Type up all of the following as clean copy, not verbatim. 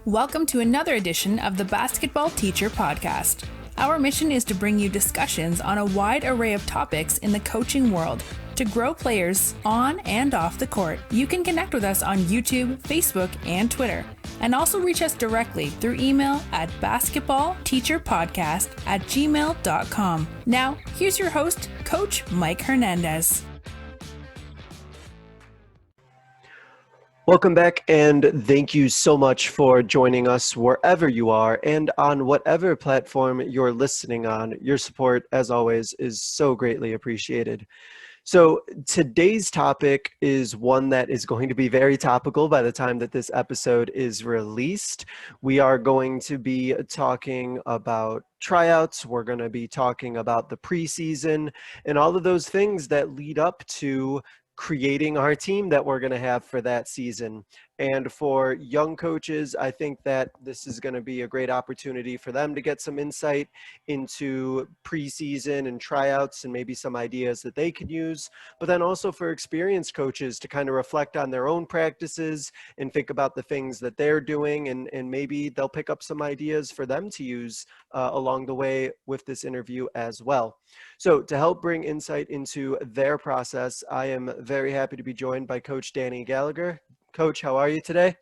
Welcome to another edition of the Basketball Teacher Podcast. Our mission is to bring you discussions on a wide array of topics in the coaching world to grow players on and off the court. You can connect with us on YouTube, Facebook, and Twitter, and also reach us directly through email at basketballteacherpodcast@gmail.com. Now, here's your host, Coach Mike Hernandez. Welcome back, and thank you so much for joining us wherever you are and on whatever platform you're listening on. Your support, as always, is so greatly appreciated. So today's topic is one that is going to be very topical by the time that this episode is released. We are going to be talking about tryouts. We're going to be talking about the preseason and all of those things that lead up to creating our team that we're going to have for that season. And for young coaches, I think that this is going to be a great opportunity for them to get some insight into preseason and tryouts and maybe some ideas that they can use. But then also for experienced coaches to kind of reflect on their own practices and think about the things that they're doing, and maybe they'll pick up some ideas for them to use along the way with this interview as well. So to help bring insight into their process, I am very happy to be joined by Coach Danny Gallagher. Coach, how are you today?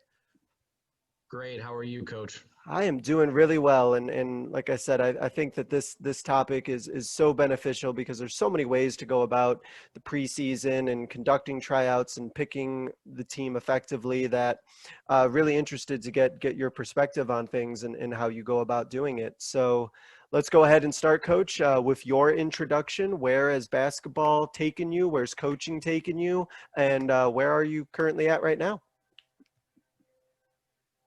Great. How are you, Coach? I am doing really well. And like I said, I think that this topic is so beneficial because there's so many ways to go about the preseason and conducting tryouts and picking the team effectively that really interested to get your perspective on things and how you go about doing it. So let's go ahead and start, Coach, with your introduction. Where has basketball taken you? Where's coaching taken you? And where are you currently at right now?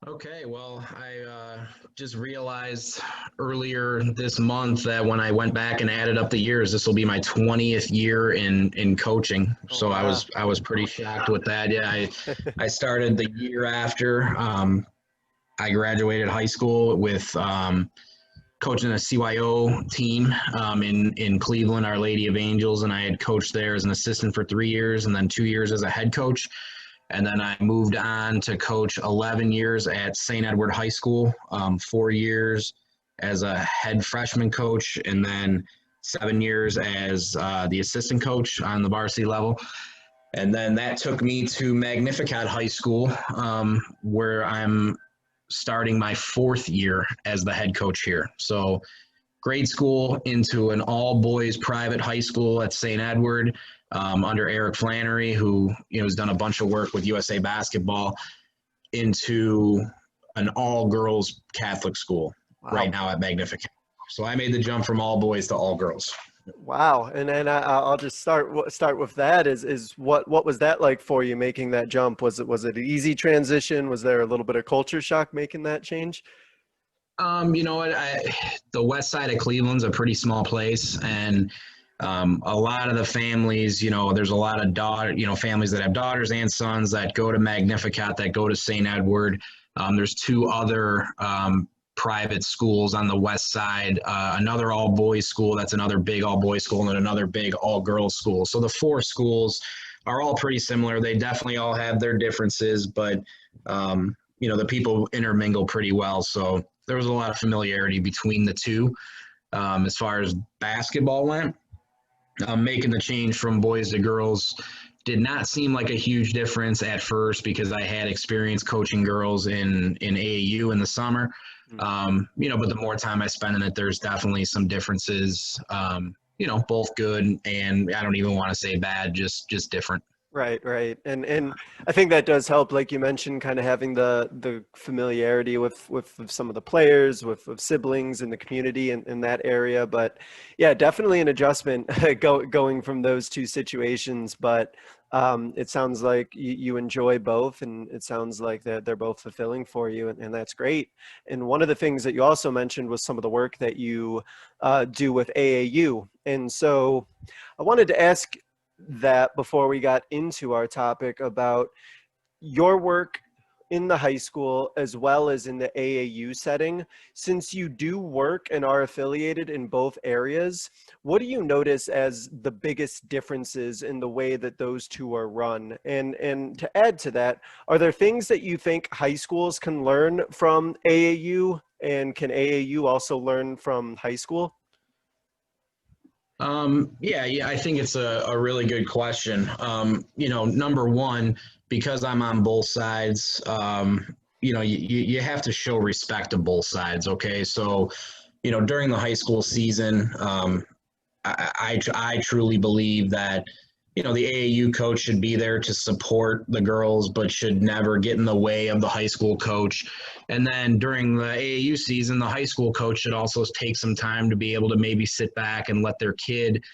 Okay, well, I just realized earlier this month that when I went back and added up the years, this will be my 20th year in coaching. So Oh, wow. I was pretty shocked with that. Yeah, I started the year after I graduated high school with coaching a CYO team in Cleveland, Our Lady of Angels, and I had coached there as an assistant for 3 years and then 2 years as a head coach. And then I moved on to coach 11 years at St. Edward High School, 4 years as a head freshman coach, and then 7 years as the assistant coach on the varsity level. And then that took me to Magnificat High School, where I'm starting my 4th year as the head coach here. So grade school into an all-boys private high school at St. Edward, under Eric Flannery, who has done a bunch of work with USA Basketball, into an all-girls Catholic school. Wow. Right now at Magnificat. So I made the jump from all boys to all girls. Wow. And then I'll just start with that. Is what was that like for you, making that jump? Was it an easy transition? Was there a little bit of culture shock making that change? You know what? The west side of Cleveland's a pretty small place, and a lot of the families, there's a lot of families that have daughters and sons that go to Magnificat, that go to St. Edward. There's 2 other private schools on the west side, another all-boys school, that's another big all-boys school, and then another big all-girls school. So the 4 schools are all pretty similar. They definitely all have their differences, but, the people intermingle pretty well. So there was a lot of familiarity between the 2 as far as basketball went. Making the change from boys to girls did not seem like a huge difference at first because I had experience coaching girls in AAU in the summer. But the more time I spend in it, there's definitely some differences, both good and I don't even want to say bad, just different. Right. And I think that does help, like you mentioned, kind of having the familiarity with some of the players, with siblings in the community in that area. But yeah, definitely an adjustment going from those 2 situations. But it sounds like you enjoy both, and it sounds like they're both fulfilling for you, and that's great. And one of the things that you also mentioned was some of the work that you do with AAU. And so I wanted to ask that before we got into our topic about your work in the high school as well as in the AAU setting. Since you do work and are affiliated in both areas, what do you notice as the biggest differences in the way that those two are run? And to add to that, are there things that you think high schools can learn from AAU, and can AAU also learn from high school? Yeah, I think it's a really good question. Number one, because I'm on both sides, you have to show respect to both sides. Okay. So, during the high school season, I truly believe that, the AAU coach should be there to support the girls, but should never get in the way of the high school coach. And then during the AAU season, the high school coach should also take some time to be able to maybe sit back and let their kid,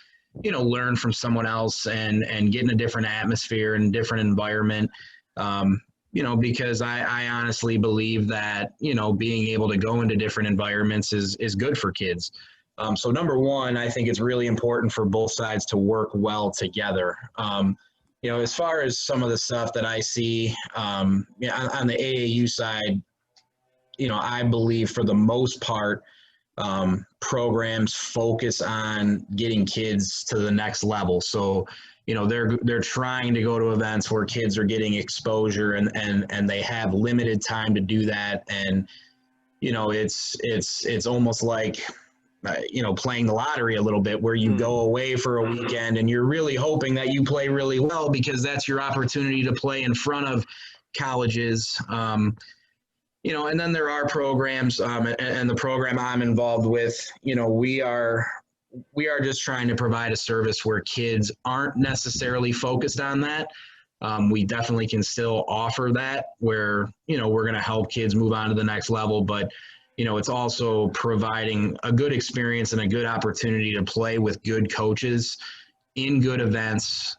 learn from someone else and get in a different atmosphere and different environment. Because I honestly believe that, being able to go into different environments is good for kids. So number one, I think it's really important for both sides to work well together. As far as some of the stuff that I see, on the AAU side, I believe for the most part, programs focus on getting kids to the next level. So, they're trying to go to events where kids are getting exposure and they have limited time to do that. And, it's almost like, playing the lottery a little bit, where you go away for a weekend and you're really hoping that you play really well because that's your opportunity to play in front of colleges. And then there are programs, and the program I'm involved with, we are just trying to provide a service where kids aren't necessarily focused on that. We definitely can still offer that where, we're going to help kids move on to the next level, but it's also providing a good experience and a good opportunity to play with good coaches in good events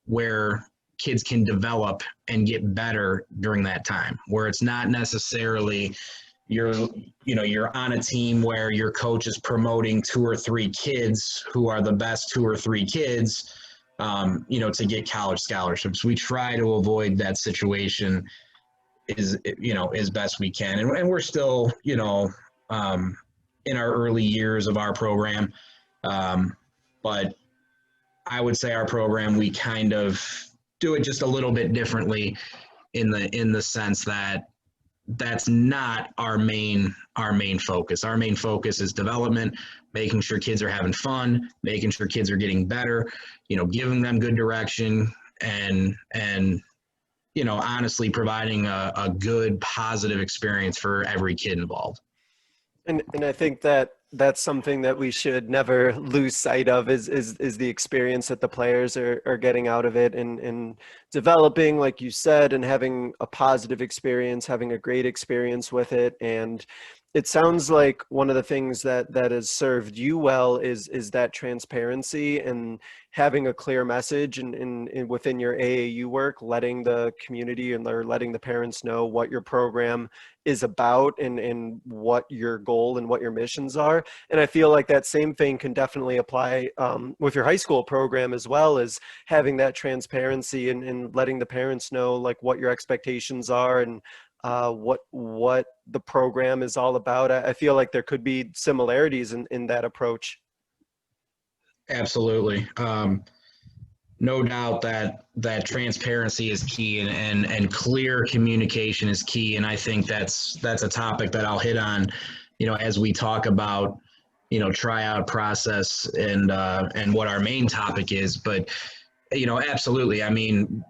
where kids can develop and get better during that time, where it's not necessarily you're on a team where your coach is promoting 2 or 3 kids who are the best 2 or 3 kids, to get college scholarships. We try to avoid that situation as best we can. And we're still, in our early years of our program. But I would say our program, we kind of do it just a little bit differently in the sense that that's not our main focus. Our main focus is development, making sure kids are having fun, making sure kids are getting better, giving them good direction and honestly providing a good, positive experience for every kid involved. And I think that that's something that we should never lose sight of is the experience that the players are getting out of it and developing, like you said, and having a positive experience, having a great experience with it. And it sounds like one of the things that has served you well is that transparency and having a clear message and within your AAU work, letting the community or letting the parents know what your program is about and what your goal and what your missions are. And I feel like that same thing can definitely apply with your high school program, as well as having that transparency and letting the parents know like what your expectations are and what the program is all about. I feel like there could be similarities in that approach. Absolutely. No doubt that transparency is key and clear communication is key. And I think that's a topic that I'll hit on, as we talk about, tryout process and what our main topic is. But, absolutely. I mean,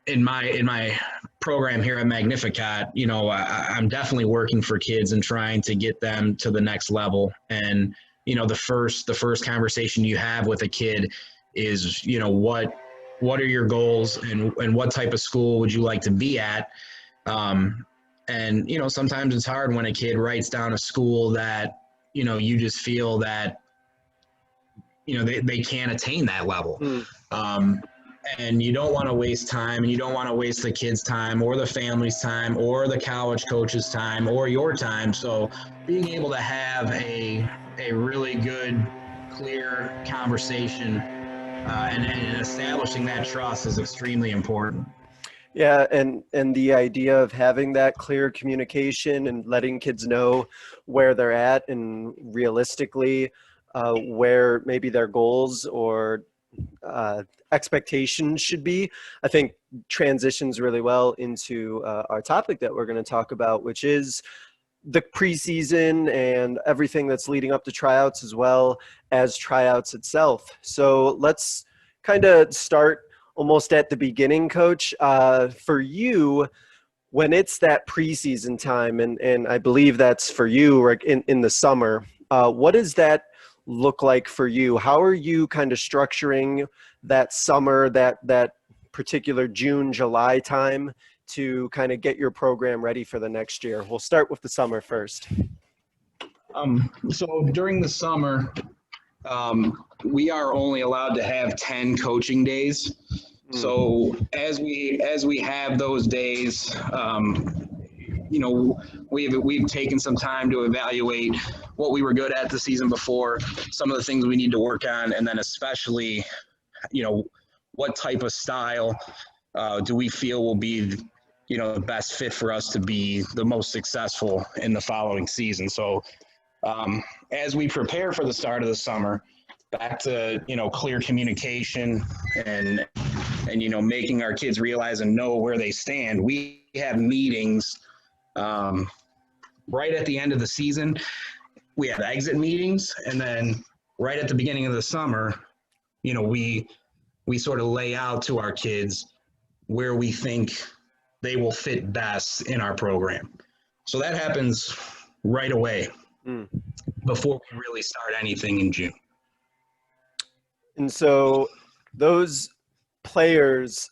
in my program here at Magnificat, I'm definitely working for kids and trying to get them to the next level. And, the first conversation you have with a kid is, what are your goals and what type of school would you like to be at? And, sometimes it's hard when a kid writes down a school that, you just feel that, they can't attain that level. And you don't want to waste time, and you don't want to waste the kids' time or the family's time or the college coach's time or your time. So being able to have a really good, clear conversation and establishing that trust is extremely important. Yeah, and the idea of having that clear communication and letting kids know where they're at and realistically where maybe their goals or expectations should be, I think transitions really well into our topic that we're going to talk about, which is the preseason and everything that's leading up to tryouts as well as tryouts itself. So let's kind of start almost at the beginning, Coach. For you, when it's that preseason time, and I believe that's for you like in the summer, what does that look like for you? How are you kind of structuring that summer, that particular June, July time to kind of get your program ready for the next year? We'll start with the summer first. So during the summer, we are only allowed to have 10 coaching days. So as we have those days, we've taken some time to evaluate what we were good at the season before, some of the things we need to work on, and then especially, what type of style do we feel will be, the best fit for us to be the most successful in the following season. So as we prepare for the start of the summer, back to, clear communication and making our kids realize and know where they stand. We have meetings right at the end of the season. We have exit meetings, and then right at the beginning of the summer, we sort of lay out to our kids where we think they will fit best in our program. So that happens right away before we really start anything in June. And so those players,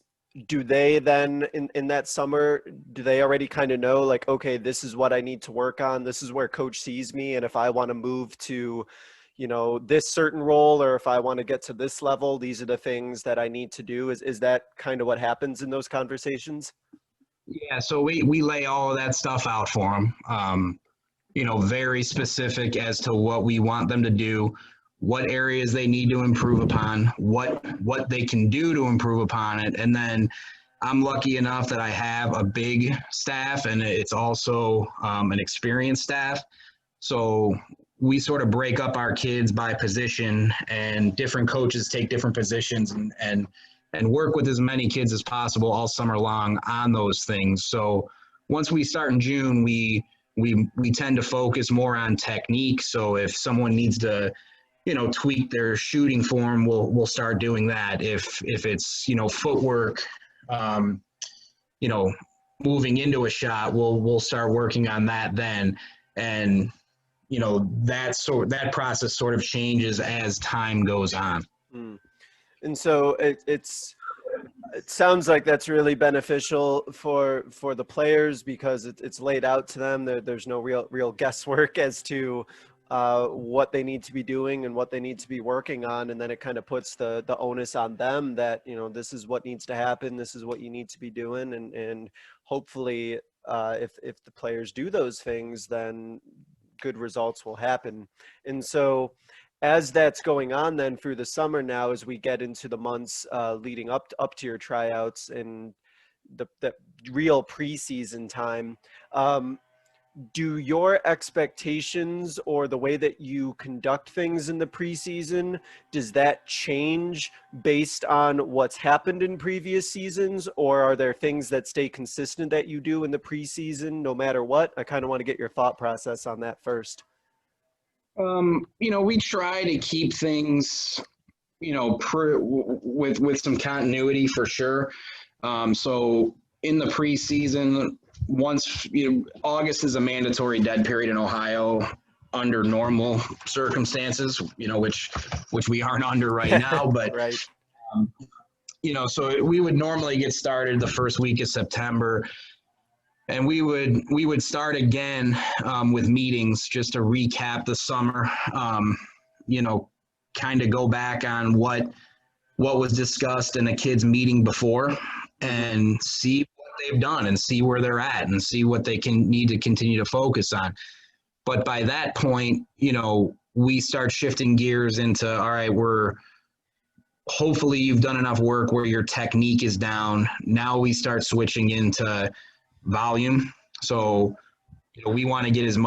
do they then in that summer, do they already kind of know like, okay, this is what I need to work on, this is where coach sees me, and if I want to move to this certain role, or if I want to get to this level, these are the things that I need to do? Is that kind of what happens in those conversations? Yeah, so we lay all of that stuff out for them, very specific as to what we want them to do, what areas they need to improve upon, what they can do to improve upon it. And then I'm lucky enough that I have a big staff, and it's also an experienced staff. So we sort of break up our kids by position, and different coaches take different positions and work with as many kids as possible all summer long on those things. So once we start in June, we tend to focus more on technique. So if someone needs to, tweak their shooting form, we'll start doing that. If it's, footwork, moving into a shot, we'll start working on that then. And, that process sort of changes as time goes on. And so it sounds like that's really beneficial for the players, because it's laid out to them. There's no real guesswork as to what they need to be doing and what they need to be working on, and then it kind of puts the onus on them that this is what needs to happen, this is what you need to be doing, and hopefully if the players do those things, then good results will happen. And so as that's going on then through the summer, now as we get into the months leading up to your tryouts and the real preseason time, do your expectations or the way that you conduct things in the preseason, does that change based on what's happened in previous seasons, or are there things that stay consistent that you do in the preseason no matter what? I kind of want to get your thought process on that first. We try to keep things, with some continuity for sure. So in the preseason, once August is a mandatory dead period in Ohio under normal circumstances, which we aren't under right now, but right. So we would normally get started the first week of September, and we would start again with meetings just to recap the summer, kind of go back on what was discussed in the kids' meeting before, and see what they've done and see where they're at and see what they need to continue to focus on. But by that point, we start shifting gears into, all right, we're hopefully you've done enough work where your technique is down. Now we start switching into volume. So we want to get as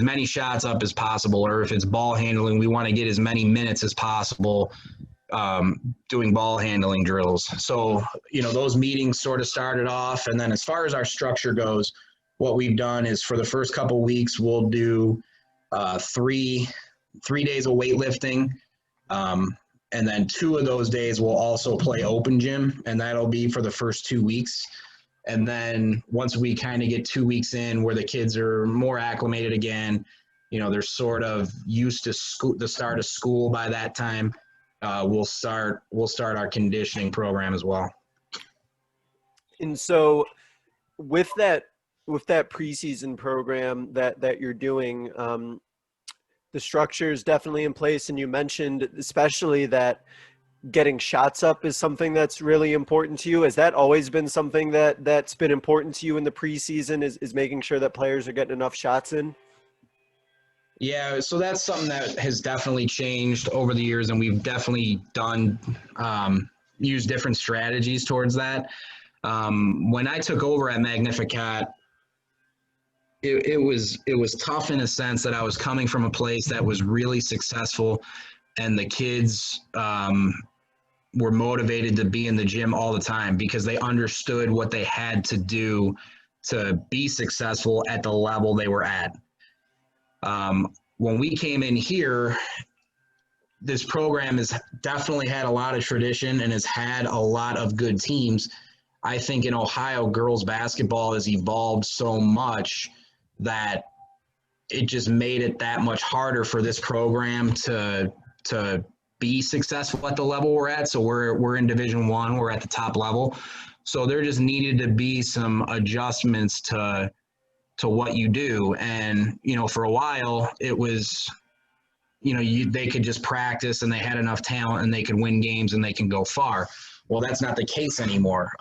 many shots up as possible, or if it's ball handling, we want to get as many minutes as possible doing ball handling drills. So, those meetings sort of started off. And then as far as our structure goes, what we've done is for the first couple weeks, we'll do 3 days of weightlifting. And then 2 of those days we'll also play open gym, and that'll be for the first 2 weeks. And then once we kind of get 2 weeks in where the kids are more acclimated again, they're sort of used to the start of school by that time, we'll start our conditioning program as well. And so with that preseason program that you're doing, the structure is definitely in place. And you mentioned especially that getting shots up is something that's really important to you. Has that always been something that's been important to you in the preseason, is making sure that players are getting enough shots in? Yeah, so that's something that has definitely changed over the years, and we've definitely done used different strategies towards that. When I took over at Magnificat, it was tough in a sense that I was coming from a place that was really successful, and the kids were motivated to be in the gym all the time because they understood what they had to do to be successful at the level they were at. When we came in here, this program has definitely had a lot of tradition and has had a lot of good teams. I think in Ohio, girls basketball has evolved so much that it just made it that much harder for this program to be successful at the level we're at. So we're in Division I, we're at the top level. So there just needed to be some adjustments to what you do. And, for a while it was, they could just practice and they had enough talent and they could win games and they can go far. Well, that's not the case anymore.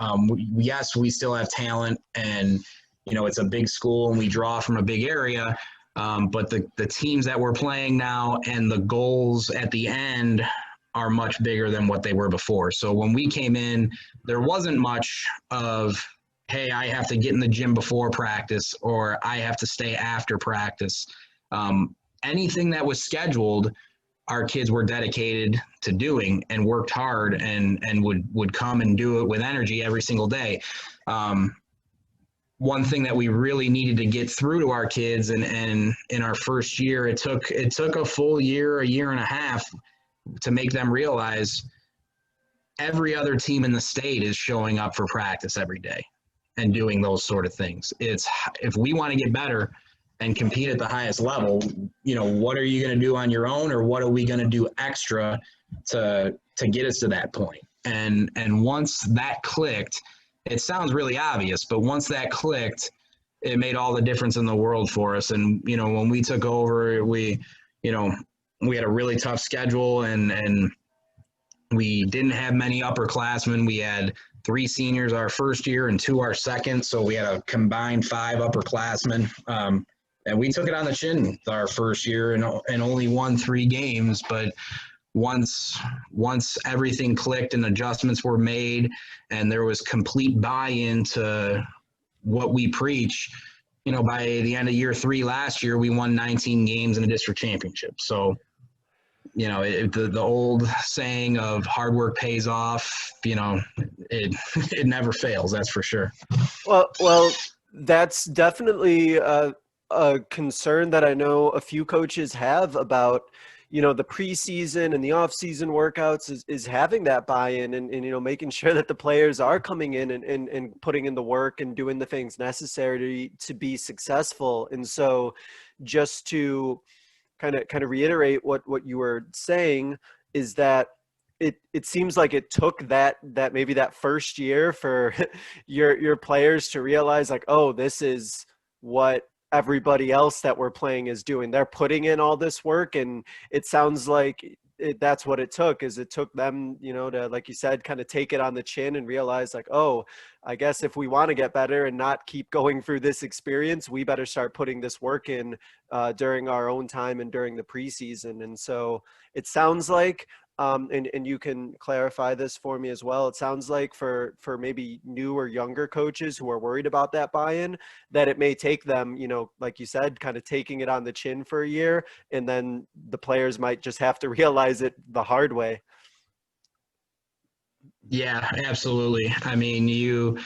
Yes, we still have talent, and, it's a big school and we draw from a big area. But the teams that we're playing now and the goals at the end are much bigger than what they were before. So when we came in, there wasn't much of, hey, I have to get in the gym before practice or I have to stay after practice. Anything that was scheduled, our kids were dedicated to doing and worked hard and would come and do it with energy every single day. One thing that we really needed to get through to our kids, and in our first year, it took a full year, a year and a half, to make them realize every other team in the state is showing up for practice every day and doing those sort of things. It's, if we want to get better and compete at the highest level, what are you going to do on your own, or what are we going to do extra to get us to that point? And once that clicked, it sounds really obvious, but once that clicked, it made all the difference in the world for us. And, when we took over, we had a really tough schedule, and we didn't have many upperclassmen. We had 3 seniors our first year and 2 our second. So we had a combined 5 upperclassmen. And we took it on the chin our first year and only won 3 games. But once everything clicked and adjustments were made and there was complete buy-in to what we preach, by the end of year 3 last year, we won 19 games in a district championship. So, the old saying of hard work pays off, it never fails. That's for sure. Well, that's definitely a concern that I know a few coaches have about, the preseason and the off-season workouts is having that buy-in and making sure that the players are coming in and putting in the work and doing the things necessary to be successful. And so just to kind of reiterate what you were saying is that it seems like it took that maybe that first year for your players to realize, like, oh, this is what everybody else that we're playing is doing. They're putting in all this work, and it sounds like that's what it took. Is it took them, to, like you said, kind of take it on the chin and realize, like, oh, I guess if we want to get better and not keep going through this experience, we better start putting this work in during our own time and during the preseason. And so it sounds like and you can clarify this for me as well. It sounds like for maybe new or younger coaches who are worried about that buy-in, that it may take them, like you said, kind of taking it on the chin for a year, and then the players might just have to realize it the hard way. Yeah, absolutely. I mean, in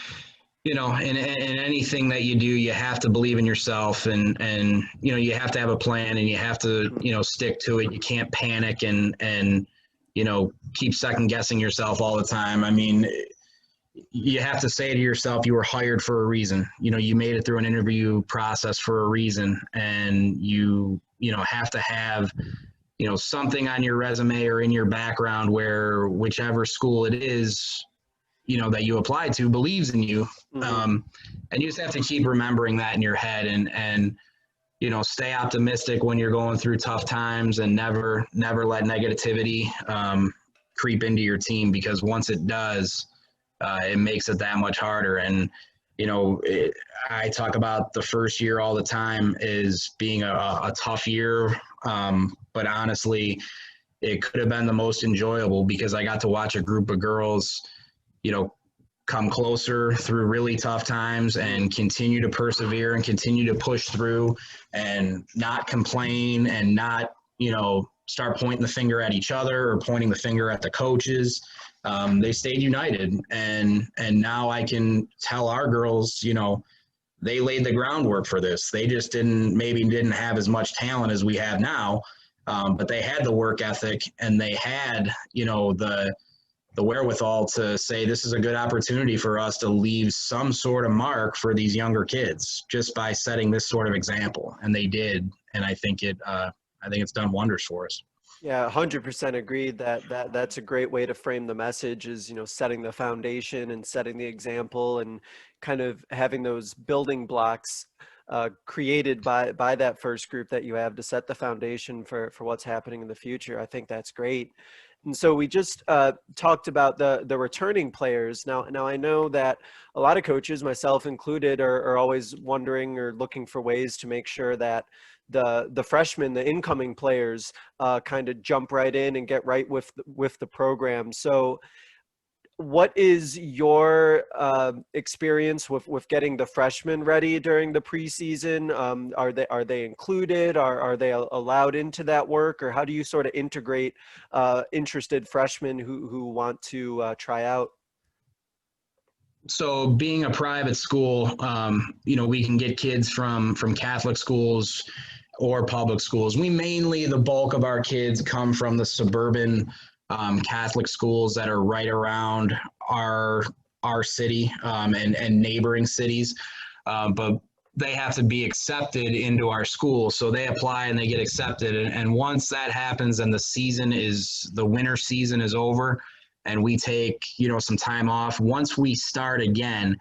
anything that you do, you have to believe in yourself, and you have to have a plan, and you have to stick to it. You can't panic and keep second guessing yourself all the time. I mean, you have to say to yourself, you were hired for a reason. You made it through an interview process for a reason, and you have to have something on your resume or in your background where whichever school it is that you apply to believes in you. And you just have to keep remembering that in your head, and stay optimistic when you're going through tough times, and never let negativity creep into your team, because once it does, it makes it that much harder. And I talk about the first year all the time as being a tough year, but honestly, it could have been the most enjoyable, because I got to watch a group of girls come closer through really tough times and continue to persevere and continue to push through and not complain and not, start pointing the finger at each other or pointing the finger at the coaches. They stayed united, and now I can tell our girls, they laid the groundwork for this. They just didn't have as much talent as we have now, but they had the work ethic, and they had, the wherewithal to say, this is a good opportunity for us to leave some sort of mark for these younger kids just by setting this sort of example. And they did. And I think it's done wonders for us. Yeah, 100% agreed that's a great way to frame the message, is, setting the foundation and setting the example, and kind of having those building blocks created by that first group that you have to set the foundation for what's happening in the future. I think that's great. And so we just talked about the returning players. Now I know that a lot of coaches, myself included, are always wondering or looking for ways to make sure that the freshmen, the incoming players, kind of jump right in and get right with the program. So what is your experience with getting the freshmen ready during the preseason? Are they included? Are they allowed into that work, or how do you sort of integrate interested freshmen who want to try out? So being a private school, we can get kids from Catholic schools or public schools. The bulk of our kids come from the suburban Catholic schools that are right around our city and neighboring cities, but they have to be accepted into our school. So they apply and they get accepted. And once that happens, and the winter season is over, and we take some time off. Once we start again,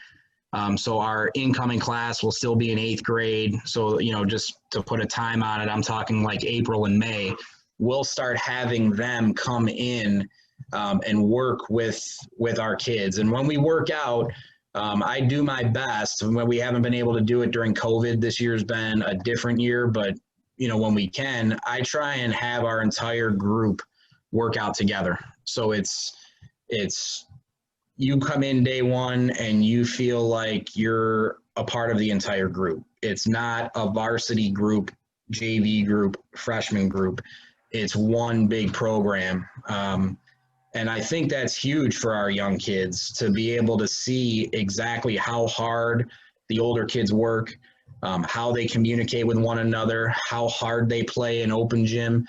so our incoming class will still be in 8th grade. So just to put a time on it, I'm talking like April and May. We'll start having them come in and work with our kids. And when we work out, I do my best. When we haven't been able to do it during COVID, this year's been a different year, but when we can, I try and have our entire group work out together. So it's you come in day one and you feel like you're a part of the entire group. It's not a varsity group, JV group, freshman group. It's one big program. And I think that's huge for our young kids to be able to see exactly how hard the older kids work, how they communicate with one another, how hard they play in open gym.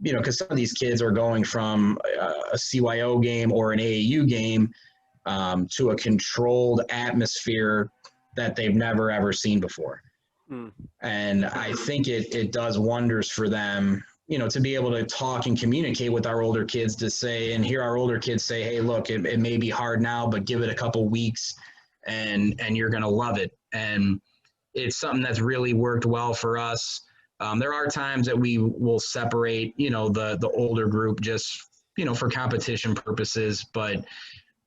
Because some of these kids are going from a CYO game or an AAU game to a controlled atmosphere that they've never, ever seen before. And I think it does wonders for them, to be able to talk and communicate with our older kids, to say, and hear our older kids say, hey, look, it may be hard now, but give it a couple weeks and you're going to love it. And it's something that's really worked well for us. There are times that we will separate, the older group just, for competition purposes. But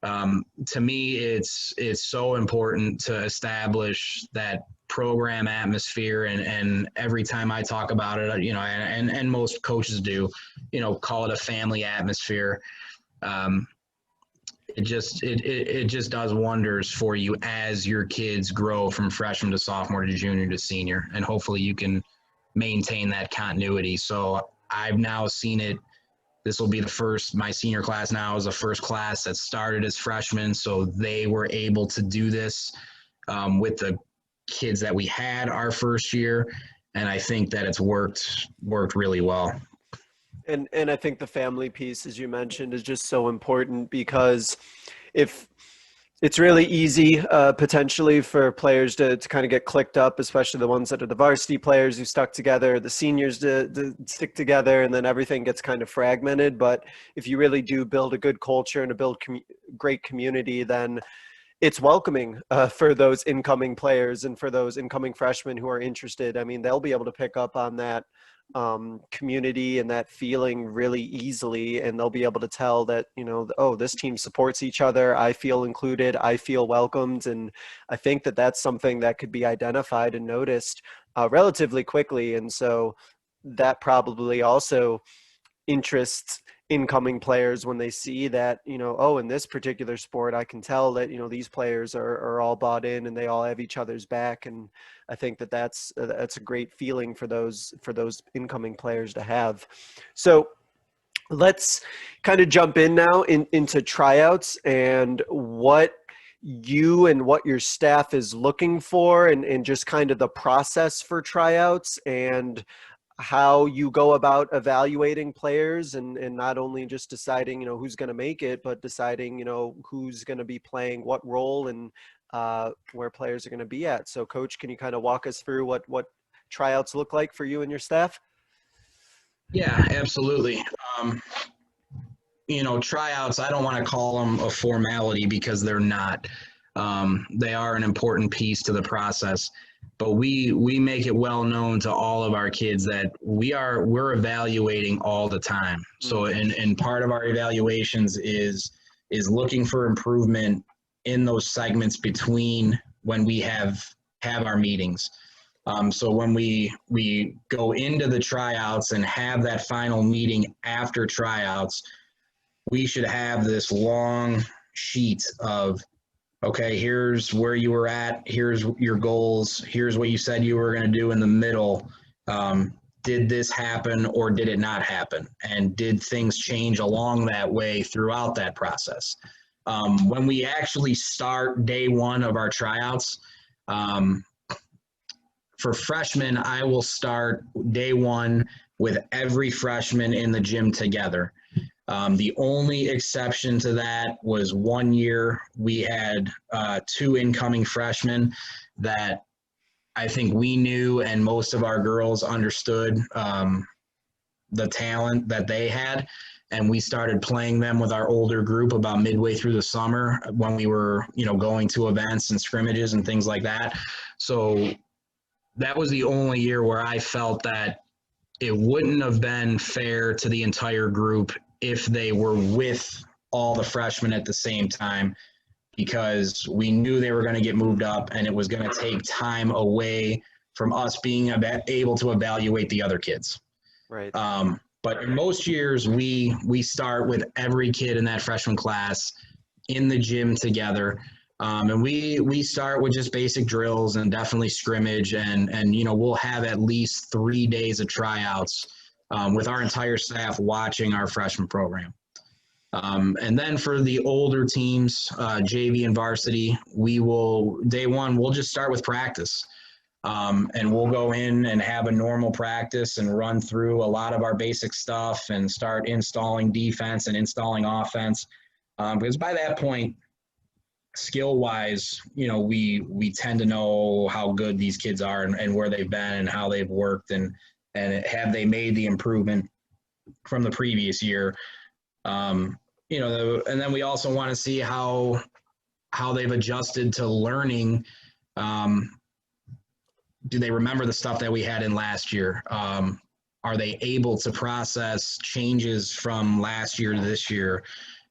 to me, it's so important to establish that program atmosphere, and every time I talk about it, and most coaches do, call it a family atmosphere. It just does wonders for you as your kids grow from freshman to sophomore to junior to senior, and hopefully you can maintain that continuity. So I've now seen it. This will be my senior class now is the first class that started as freshmen. So they were able to do this with the kids that we had our first year. And I think that it's worked really well. And I think the family piece, as you mentioned, is just so important, because if it's really easy potentially for players to kind of get clicked up, especially the ones that are the varsity players who stuck together, the seniors to stick together, and then everything gets kind of fragmented. But if you really do build a good culture and build great community, then it's welcoming for those incoming players and for those incoming freshmen who are interested. I mean, they'll be able to pick up on that community and that feeling really easily, and they'll be able to tell that, oh, this team supports each other, I feel included, I feel welcomed. And I think that that's something that could be identified and noticed relatively quickly. And so that probably also interests incoming players when they see that, oh, in this particular sport, I can tell that, these players are all bought in and they all have each other's back. And I think that that's a great feeling for those incoming players to have. So let's kind of jump in now into tryouts and what you and what your staff is looking for, and just kind of the process for tryouts, and how you go about evaluating players, and not only just deciding, who's going to make it, but deciding, who's going to be playing what role, and where players are going to be at. So Coach, can you kind of walk us through what tryouts look like for you and your staff? Yeah, absolutely. Tryouts, I don't want to call them a formality, because they're not. They are an important piece to the process. But we make it well known to all of our kids that we're evaluating all the time. So and part of our evaluations is looking for improvement in those segments between when we have our meetings. So when we go into the tryouts and have that final meeting after tryouts, we should have this long sheet of, okay, here's where you were at, here's your goals, here's what you said you were going to do in the middle. Did this happen or did it not happen? And did things change along that way throughout that process? When we actually start day one of our tryouts, for freshmen, I will start day one with every freshman in the gym together. The only exception to that was one year we had 2 incoming freshmen that I think we knew, and most of our girls understood the talent that they had. And we started playing them with our older group about midway through the summer when we were, going to events and scrimmages and things like that. So that was the only year where I felt that it wouldn't have been fair to the entire group if they were with all the freshmen at the same time, because we knew they were going to get moved up and it was going to take time away from us being able to evaluate the other kids. Right. But in most years, we start with every kid in that freshman class in the gym together. And we start with just basic drills and definitely scrimmage, and we'll have at least 3 days of tryouts with our entire staff watching our freshman program. And then for the older teams, JV and varsity, day one, we'll just start with practice. And we'll go in and have a normal practice and run through a lot of our basic stuff and start installing defense and installing offense. Because by that point, skill-wise, we tend to know how good these kids are and where they've been and how they've worked and have they made the improvement from the previous year. And then we also want to see how they've adjusted to learning. Do they remember the stuff that we had in last year? Are they able to process changes from last year to this year?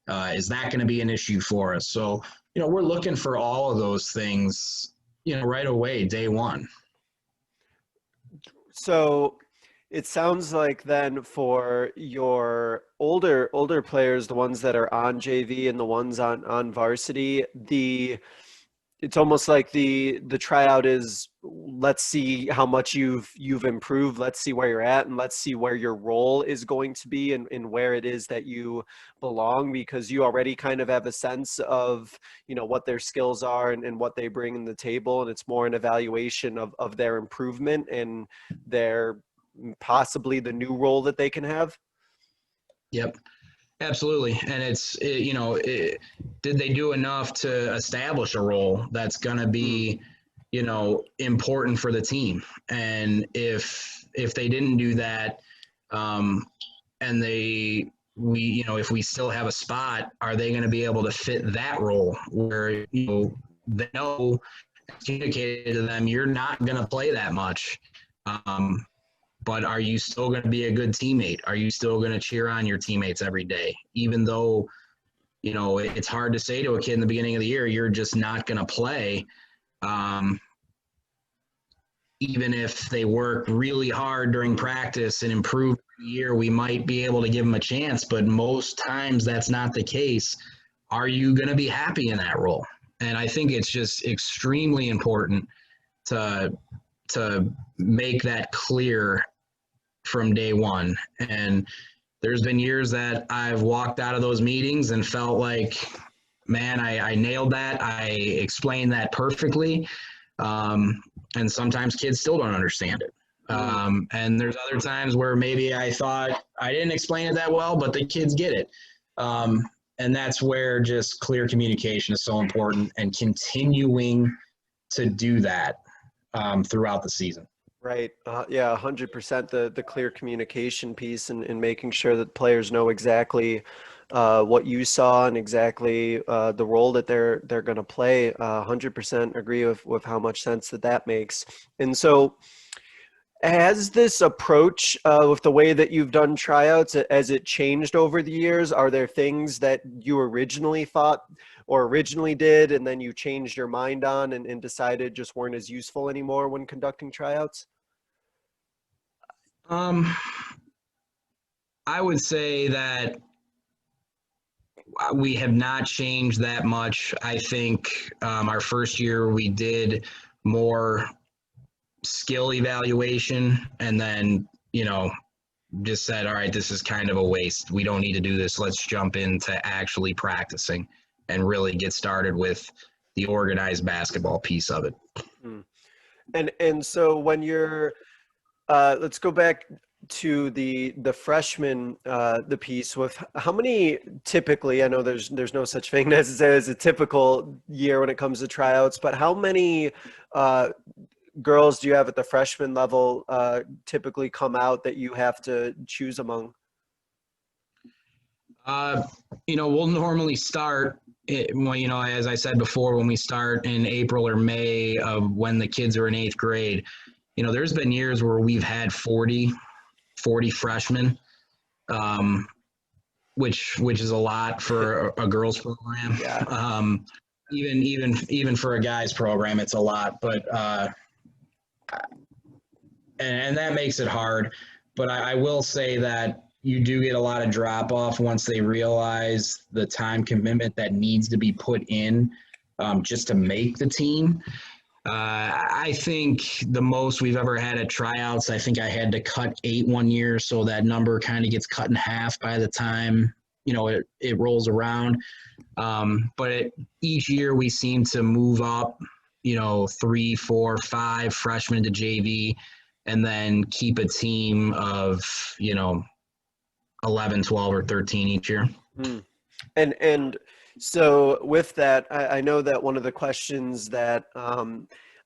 Is that going to be an issue for us? So, we're looking for all of those things, right away, day one. So it sounds like then for your older players, the ones that are on JV and the ones on varsity, it's almost like the tryout is, let's see how much you've improved, let's see where you're at, and let's see where your role is going to be, and where it is that you belong, because you already kind of have a sense of what their skills are, and what they bring in the table, and it's more an evaluation of their improvement and their possibly the new role that they can have. Yep. Absolutely. And did they do enough to establish a role that's going to be, important for the team? And if they didn't do that, and if we still have a spot, are they going to be able to fit that role where, they know, communicated to them, you're not going to play that much. But are you still going to be a good teammate? Are you still going to cheer on your teammates every day? Even though, it's hard to say to a kid in the beginning of the year, you're just not going to play. Even if they work really hard during practice and improve the year, we might be able to give them a chance. But most times that's not the case. Are you going to be happy in that role? And I think it's just extremely important to make that clear from day one. And there's been years that I've walked out of those meetings and felt like, man, I nailed that. I explained that perfectly. And sometimes kids still don't understand it. And there's other times where maybe I thought I didn't explain it that well, but the kids get it. And that's where just clear communication is so important, and continuing to do that throughout the season. Right. Yeah, 100%. The clear communication piece, and making sure that players know exactly what you saw and exactly the role that they're going to play. 100% agree with how much sense that makes. And so, has this approach with the way that you've done tryouts, has it changed over the years? Are there things that you originally thought or originally did, and then you changed your mind on, and decided just weren't as useful anymore when conducting tryouts? I would say that we have not changed that much. I think our first year we did more skill evaluation, and then, just said, all right, this is kind of a waste. We don't need to do this. Let's jump into actually practicing and really get started with the organized basketball piece of it. And so when you're let's go back to the freshman, the piece with how many typically, I know there's no such thing as a typical year when it comes to tryouts, but how many girls do you have at the freshman level typically come out that you have to choose among? We'll normally start as I said before, when we start in April or May of when the kids are in 8th grade, there's been years where we've had 40 freshmen, which is a lot for a girls program. Yeah. Even for a guys program, it's a lot, but and that makes it hard. But I will say that you do get a lot of drop off once they realize the time commitment that needs to be put in just to make the team. I think the most we've ever had at tryouts, I think I had to cut 8 one year, so that number kind of gets cut in half by the time it rolls around. But each year we seem to move up, 3, 4, 5 freshmen to JV, and then keep a team of 11, 12, or 13 each year. And so with that, I know that one of the questions that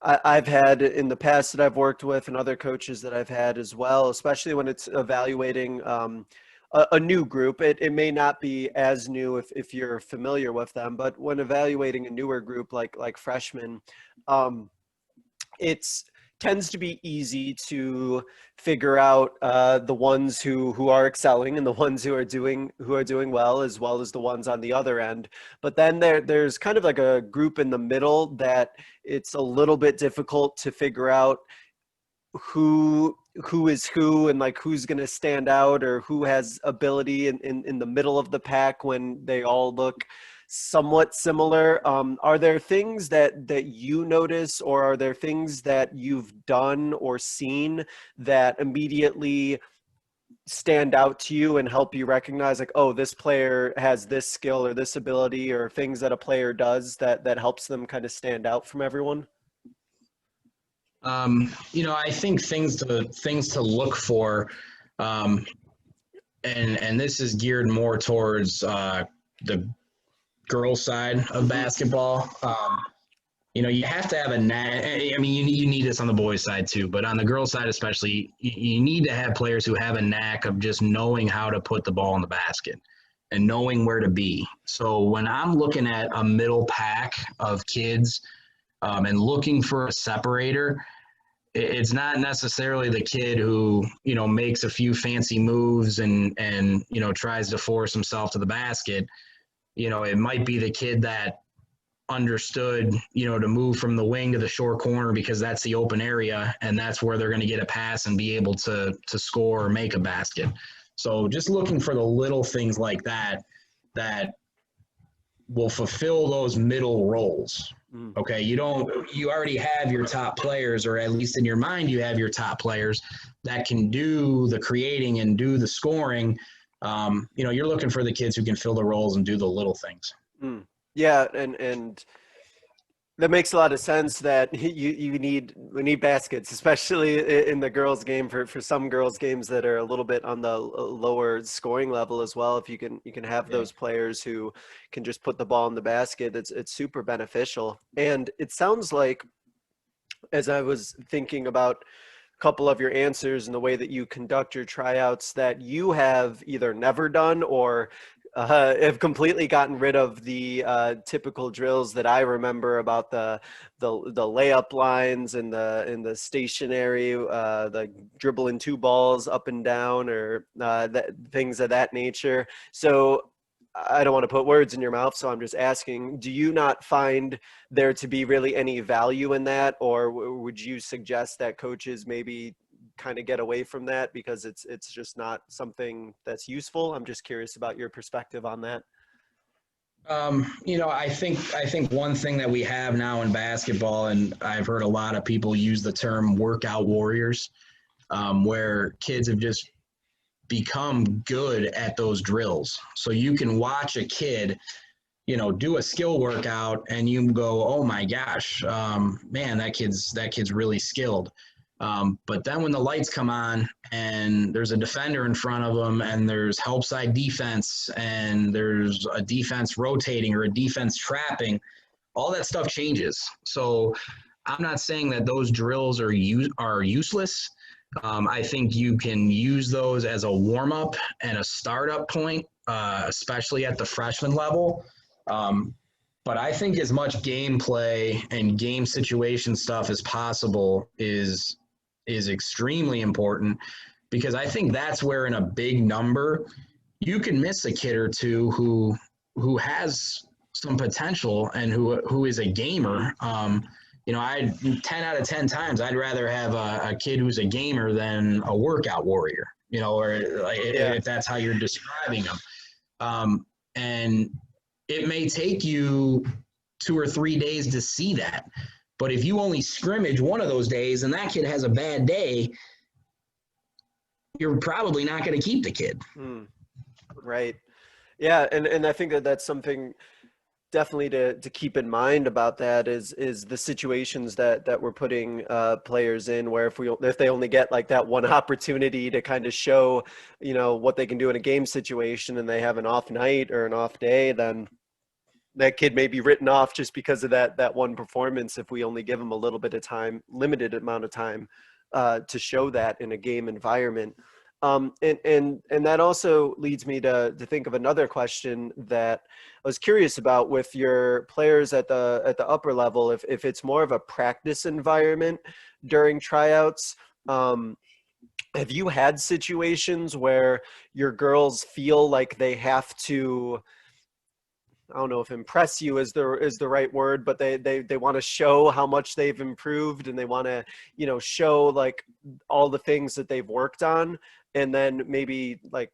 I've had in the past that I've worked with, and other coaches that I've had as well, especially when it's evaluating a new group, it may not be as new if you're familiar with them, but when evaluating a newer group like freshmen, it's tends to be easy to figure out the ones who are excelling and the ones who are doing well as the ones on the other end. But then there's kind of like a group in the middle that it's a little bit difficult to figure out who is who, and like who's going to stand out or who has ability in the middle of the pack when they all look somewhat similar. Are there things that you notice, or are there things that you've done or seen that immediately stand out to you and help you recognize, like, oh, this player has this skill or this ability, or things that a player does that helps them kind of stand out from everyone? I think things to look for, and this is geared more towards the girls' side of basketball. You have to have a knack. I mean, you need this on the boys' side too, but on the girls' side especially, you need to have players who have a knack of just knowing how to put the ball in the basket and knowing where to be. So when I'm looking at a middle pack of kids and looking for a separator, it's not necessarily the kid who, makes a few fancy moves and tries to force himself to the basket. It might be the kid that understood, to move from the wing to the short corner because that's the open area and that's where they're going to get a pass and be able to score or make a basket. So just looking for the little things like that will fulfill those middle roles. Okay, you already have your top players, or at least in your mind you have your top players that can do the creating and do the scoring. You're looking for the kids who can fill the roles and do the little things. Yeah, and that makes a lot of sense, that we need baskets, especially in the girls' game, for some girls' games that are a little bit on the lower scoring level as well. If you can have those players who can just put the ball in the basket, it's super beneficial. And it sounds like, as I was thinking about a couple of your answers and the way that you conduct your tryouts, that you have either never done or have completely gotten rid of the typical drills that I remember about the layup lines and the stationary, the dribbling two balls up and down, or things of that nature. So I don't want to put words in your mouth, so I'm just asking, do you not find there to be really any value in that, or would you suggest that coaches maybe kind of get away from that because it's just not something that's useful? I'm just curious about your perspective on that. I think one thing that we have now in basketball, and I've heard a lot of people use the term workout warriors, where kids have just become good at those drills. So you can watch a kid, do a skill workout and you go, oh my gosh, man, that kid's really skilled. But then when the lights come on and there's a defender in front of them and there's help side defense and there's a defense rotating or a defense trapping, all that stuff changes. So I'm not saying that those drills are useless. I think you can use those as a warm-up and a startup point, especially at the freshman level. But I think as much gameplay and game situation stuff as possible is extremely important, because I think that's where in a big number you can miss a kid or two who has some potential and who is a gamer. I 10 out of 10 times I'd rather have a kid who's a gamer than a workout warrior, or if that's how you're describing them. And it may take you 2 or 3 days to see that. But if you only scrimmage one of those days and that kid has a bad day, you're probably not going to keep the kid. Right. Yeah. And I think that's something definitely to keep in mind about that is the situations that we're putting players in, where if they only get like that one opportunity to kind of show, what they can do in a game situation, and they have an off night or an off day, then that kid may be written off just because of that one performance, if we only give them a little bit of time, limited amount of time, to show that in a game environment. And that also leads me to think of another question that I was curious about with your players at the upper level, if it's more of a practice environment during tryouts. Have you had situations where your girls feel like they have to, I don't know if impress you is the right word, but they want to show how much they've improved, and they want to, show like all the things that they've worked on, and then maybe like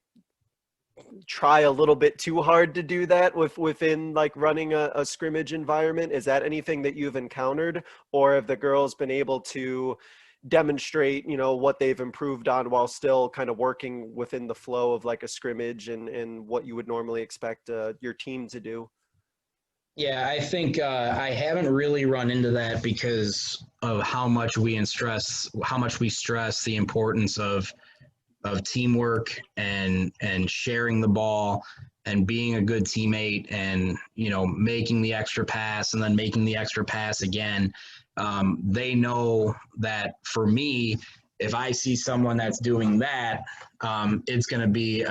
try a little bit too hard to do that within like running a scrimmage environment? Is that anything that you've encountered, or have the girls been able to demonstrate, what they've improved on while still kind of working within the flow of like a scrimmage and what you would normally expect your team to do? Yeah, I think I haven't really run into that because of how much we stress the importance of teamwork and sharing the ball and being a good teammate, and making the extra pass and then making the extra pass again. They know that for me, if I see someone that's doing that, it's going to be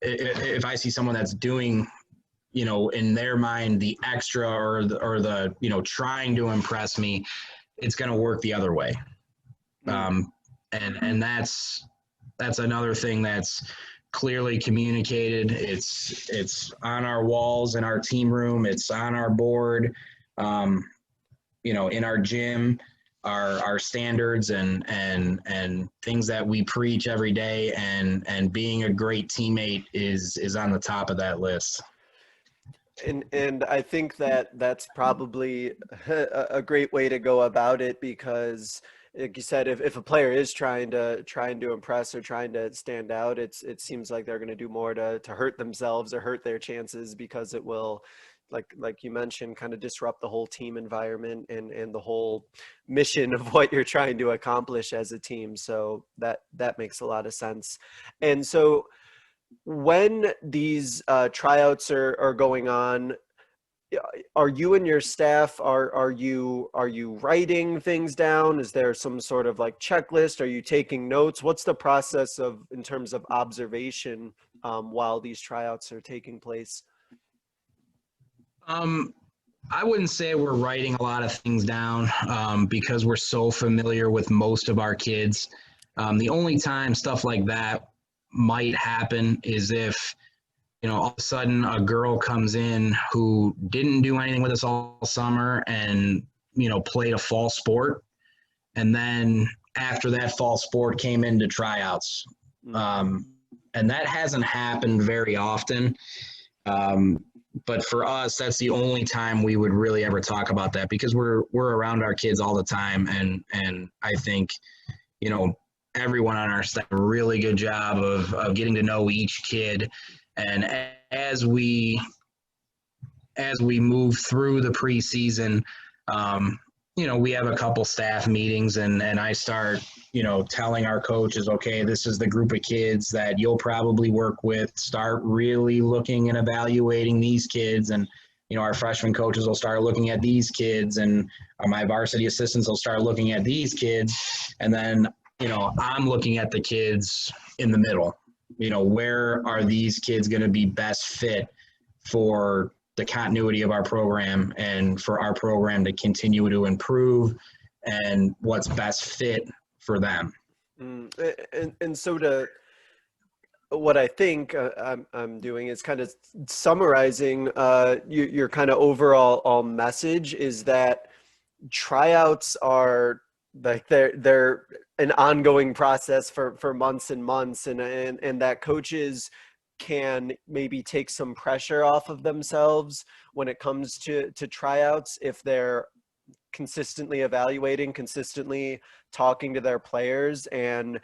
if I see someone that's doing, in their mind, the extra or the trying to impress me, it's going to work the other way. And that's another thing that's clearly communicated. It's on our walls in our team room. It's on our board, in our gym, our standards and things that we preach every day. And being a great teammate is on the top of that list. And I think that that's probably a great way to go about it, because like you said, if a player is trying to impress or trying to stand out, it seems like they're going to do more to hurt themselves or hurt their chances, because it will, like you mentioned, kind of disrupt the whole team environment and the whole mission of what you're trying to accomplish as a team. So that makes a lot of sense. And so when these tryouts are going on, are you and your staff, are you writing things down? Is there some sort of like checklist? Are you taking notes? What's the process in terms of observation while these tryouts are taking place? I wouldn't say we're writing a lot of things down because we're so familiar with most of our kids. The only time stuff like that might happen is if, all of a sudden a girl comes in who didn't do anything with us all summer and, played a fall sport. And then after that fall sport came into tryouts. And that hasn't happened very often. But for us, that's the only time we would really ever talk about that, because we're around our kids all the time. And I think, everyone on our staff did a really good job of getting to know each kid. And as we move through the preseason, we have a couple staff meetings, and I start, telling our coaches, okay, this is the group of kids that you'll probably work with. Start really looking and evaluating these kids. And, our freshman coaches will start looking at these kids, and my varsity assistants will start looking at these kids. And then, I'm looking at the kids in the middle. Where are these kids going to be best fit for the continuity of our program and for our program to continue to improve, and what's best fit for them. And so what I think I'm doing is kind of summarizing your kind of overall message is that tryouts are like they're an ongoing process for months and months, and that coaches can maybe take some pressure off of themselves when it comes to tryouts if they're consistently evaluating, consistently talking to their players and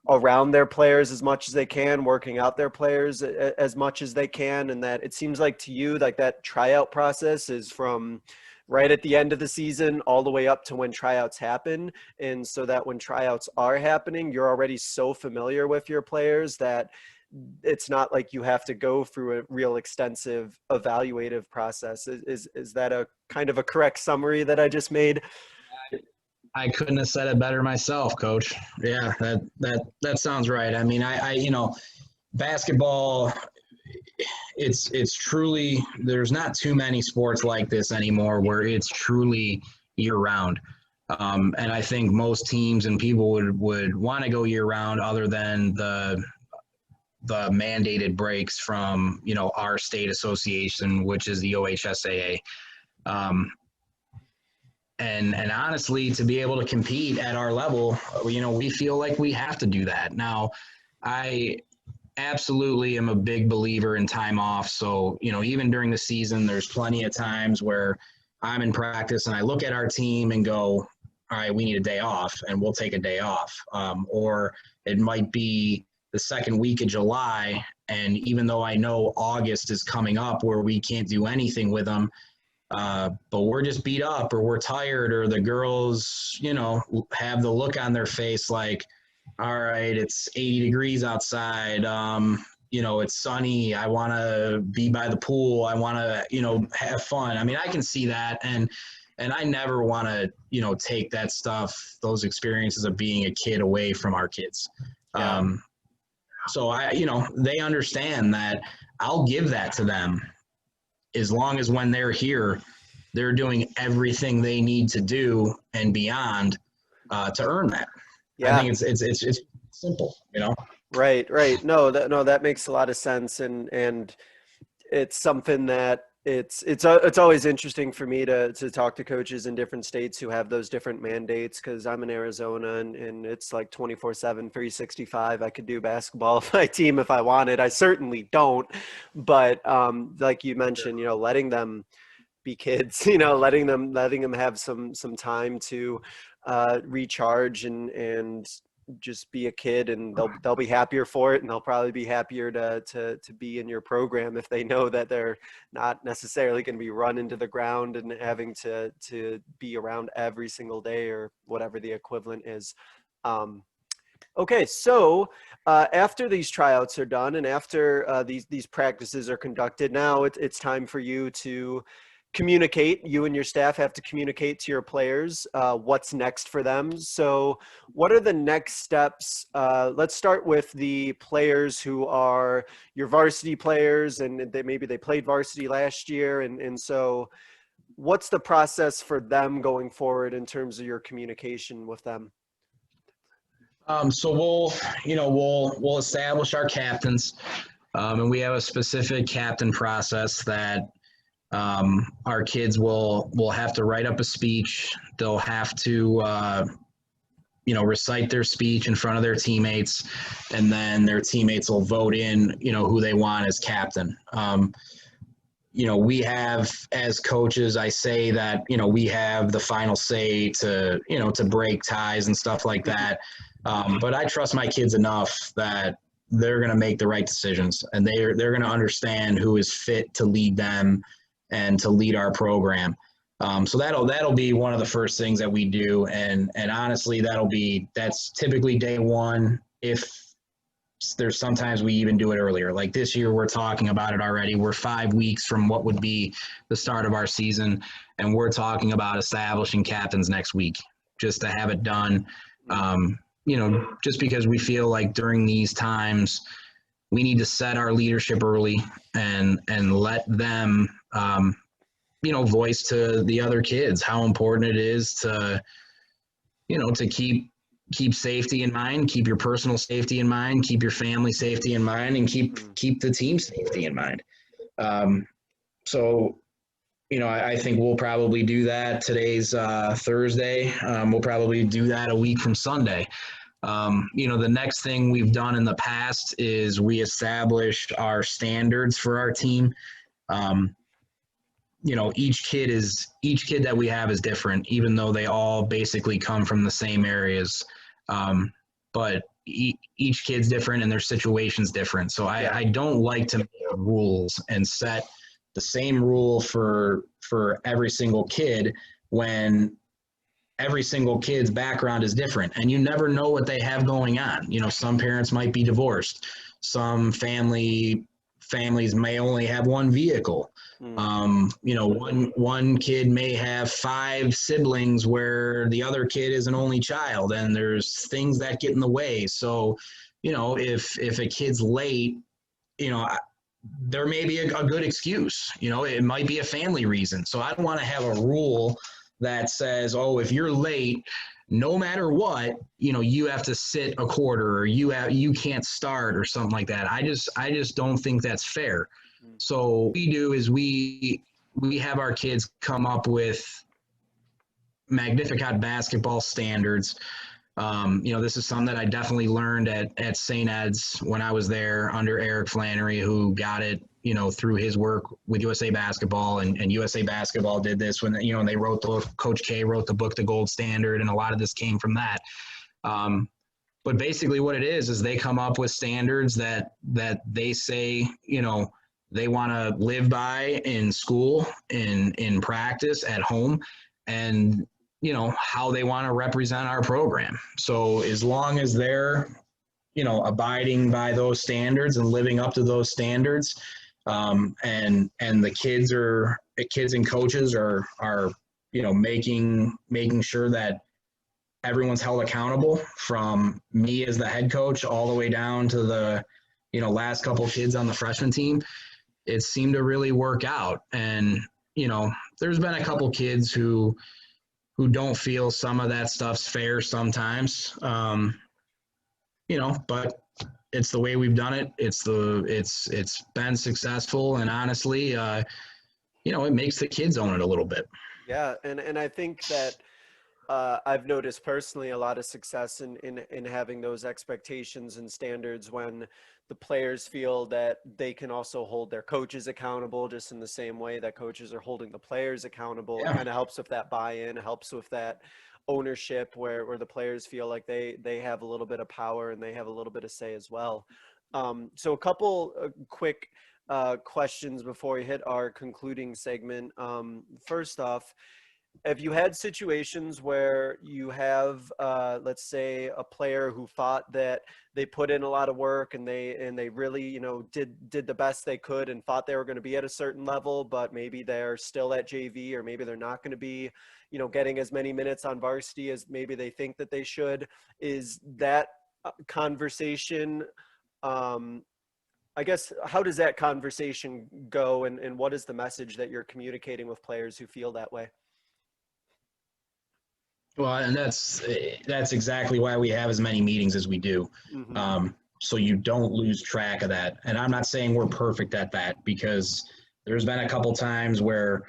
around their players as much as they can, working out their players as much as they can. And that it seems like to you, like that tryout process is from right at the end of the season all the way up to when tryouts happen. And so that when tryouts are happening, you're already so familiar with your players that it's not like you have to go through a real extensive evaluative process. Is that a kind of a correct summary that I just made? I couldn't have said it better myself, Coach. Yeah, that sounds right. I mean, basketball, it's truly, there's not too many sports like this anymore where it's truly year round. And I think most teams and people would want to go year round, other than the mandated breaks from, our state association, which is the OHSAA. And honestly, to be able to compete at our level, we feel like we have to do that. Now, I absolutely am a big believer in time off. So, even during the season, there's plenty of times where I'm in practice and I look at our team and go, all right, we need a day off, and we'll take a day off. Or it might be the second week of July, and even though I know August is coming up where we can't do anything with them, but we're just beat up, or we're tired, or the girls, have the look on their face like, all right, it's 80 degrees outside. It's sunny. I want to be by the pool. I want to, have fun. I mean, I can see that. And I never want to, take that stuff, those experiences of being a kid away from our kids. Yeah. So they understand that I'll give that to them, as long as when they're here, they're doing everything they need to do and beyond to earn that. Yeah. I think it's simple, Right. No, that makes a lot of sense. And it's something that it's always interesting for me to talk to coaches in different states who have those different mandates, because I'm in Arizona and it's like 24/7, 365. I could do basketball with my team if I wanted. I certainly don't. But like you mentioned, letting them be kids, letting them have some time to recharge and just be a kid, and they'll be happier for it, and they'll probably be happier to be in your program if they know that they're not necessarily going to be run into the ground and having to be around every single day, or whatever the equivalent is. Okay, so after these tryouts are done, and after these practices are conducted, now it's time for you to communicate. You and your staff have to communicate to your players what's next for them. So what are the next steps? Let's start with the players who are your varsity players, and maybe they played varsity last year. And so what's the process for them going forward in terms of your communication with them? So we'll establish our captains, and we have a specific captain process that our kids will have to write up a speech. They'll have to, recite their speech in front of their teammates, and then their teammates will vote in, who they want as captain. We have, as coaches, I say that, we have the final say to break ties and stuff like that. But I trust my kids enough that they're going to make the right decisions, and they're going to understand who is fit to lead them and to lead our program. So that'll be one of the first things that we do. And honestly, that's typically day one. If there's sometimes we even do it earlier. Like this year, we're talking about it already. We're 5 weeks from what would be the start of our season, and we're talking about establishing captains next week, just to have it done. Just because we feel like during these times, we need to set our leadership early and let them, voice to the other kids how important it is to keep safety in mind, keep your personal safety in mind, keep your family safety in mind, and keep the team safety in mind. So, I think we'll probably do that. Today's Thursday. We'll probably do that a week from Sunday. The next thing we've done in the past is we established our standards for our team. Each kid that we have is different, even though they all basically come from the same areas. But each kid's different and their situation's different. So I don't like to make rules and set the same rule for every single kid when every single kid's background is different, and you never know what they have going on. Some parents might be divorced. Some families may only have one vehicle. You know, one kid may have 5 siblings where the other kid is an only child, and there's things that get in the way. So, you know, if a kid's late, you know, there may be a good excuse. You know, it might be a family reason. So I don't want to have a rule that says, oh, if you're late, no matter what, you know, you have to sit a quarter, or you can't start, or something like that. I just don't think that's fair. So what we do is we have our kids come up with Magnificat basketball standards. You know, this is something that I definitely learned at St. Ed's when I was there under Eric Flannery, who got it, you know, through his work with USA Basketball, and USA Basketball did this when, you know, they wrote Coach K wrote the book, The Gold Standard, and a lot of this came from that. But basically what it is they come up with standards that they say, you know, they want to live by in school, in practice, at home, and, you know, how they want to represent our program. So as long as they're, you know, abiding by those standards and living up to those standards, and the kids and coaches are, you know, making sure that everyone's held accountable, from me as the head coach all the way down to the, you know, last couple kids on the freshman team, it seemed to really work out. And, you know, there's been a couple kids who don't feel some of that stuff's fair sometimes, you know, but it's the way we've done it. It's been successful, and honestly, you know, it makes the kids own it a little bit. Yeah, and I think that I've noticed personally a lot of success in having those expectations and standards when the players feel that they can also hold their coaches accountable, just in the same way that coaches are holding the players accountable. Yeah. It kind of helps with that buy-in, helps with that ownership, where the players feel like they have a little bit of power and they have a little bit of say as well. So a couple quick questions before we hit our concluding segment. First off, have you had situations where you have, let's say, a player who thought that they put in a lot of work and they really, you know, did the best they could and thought they were going to be at a certain level, but maybe they're still at JV, or maybe they're not going to be, you know, getting as many minutes on varsity as maybe they think that they should? Is that conversation, I guess, how does that conversation go, and what is the message that you're communicating with players who feel that way? Well, and that's exactly why we have as many meetings as we do. Mm-hmm. So you don't lose track of that. And I'm not saying we're perfect at that, because there's been a couple times where,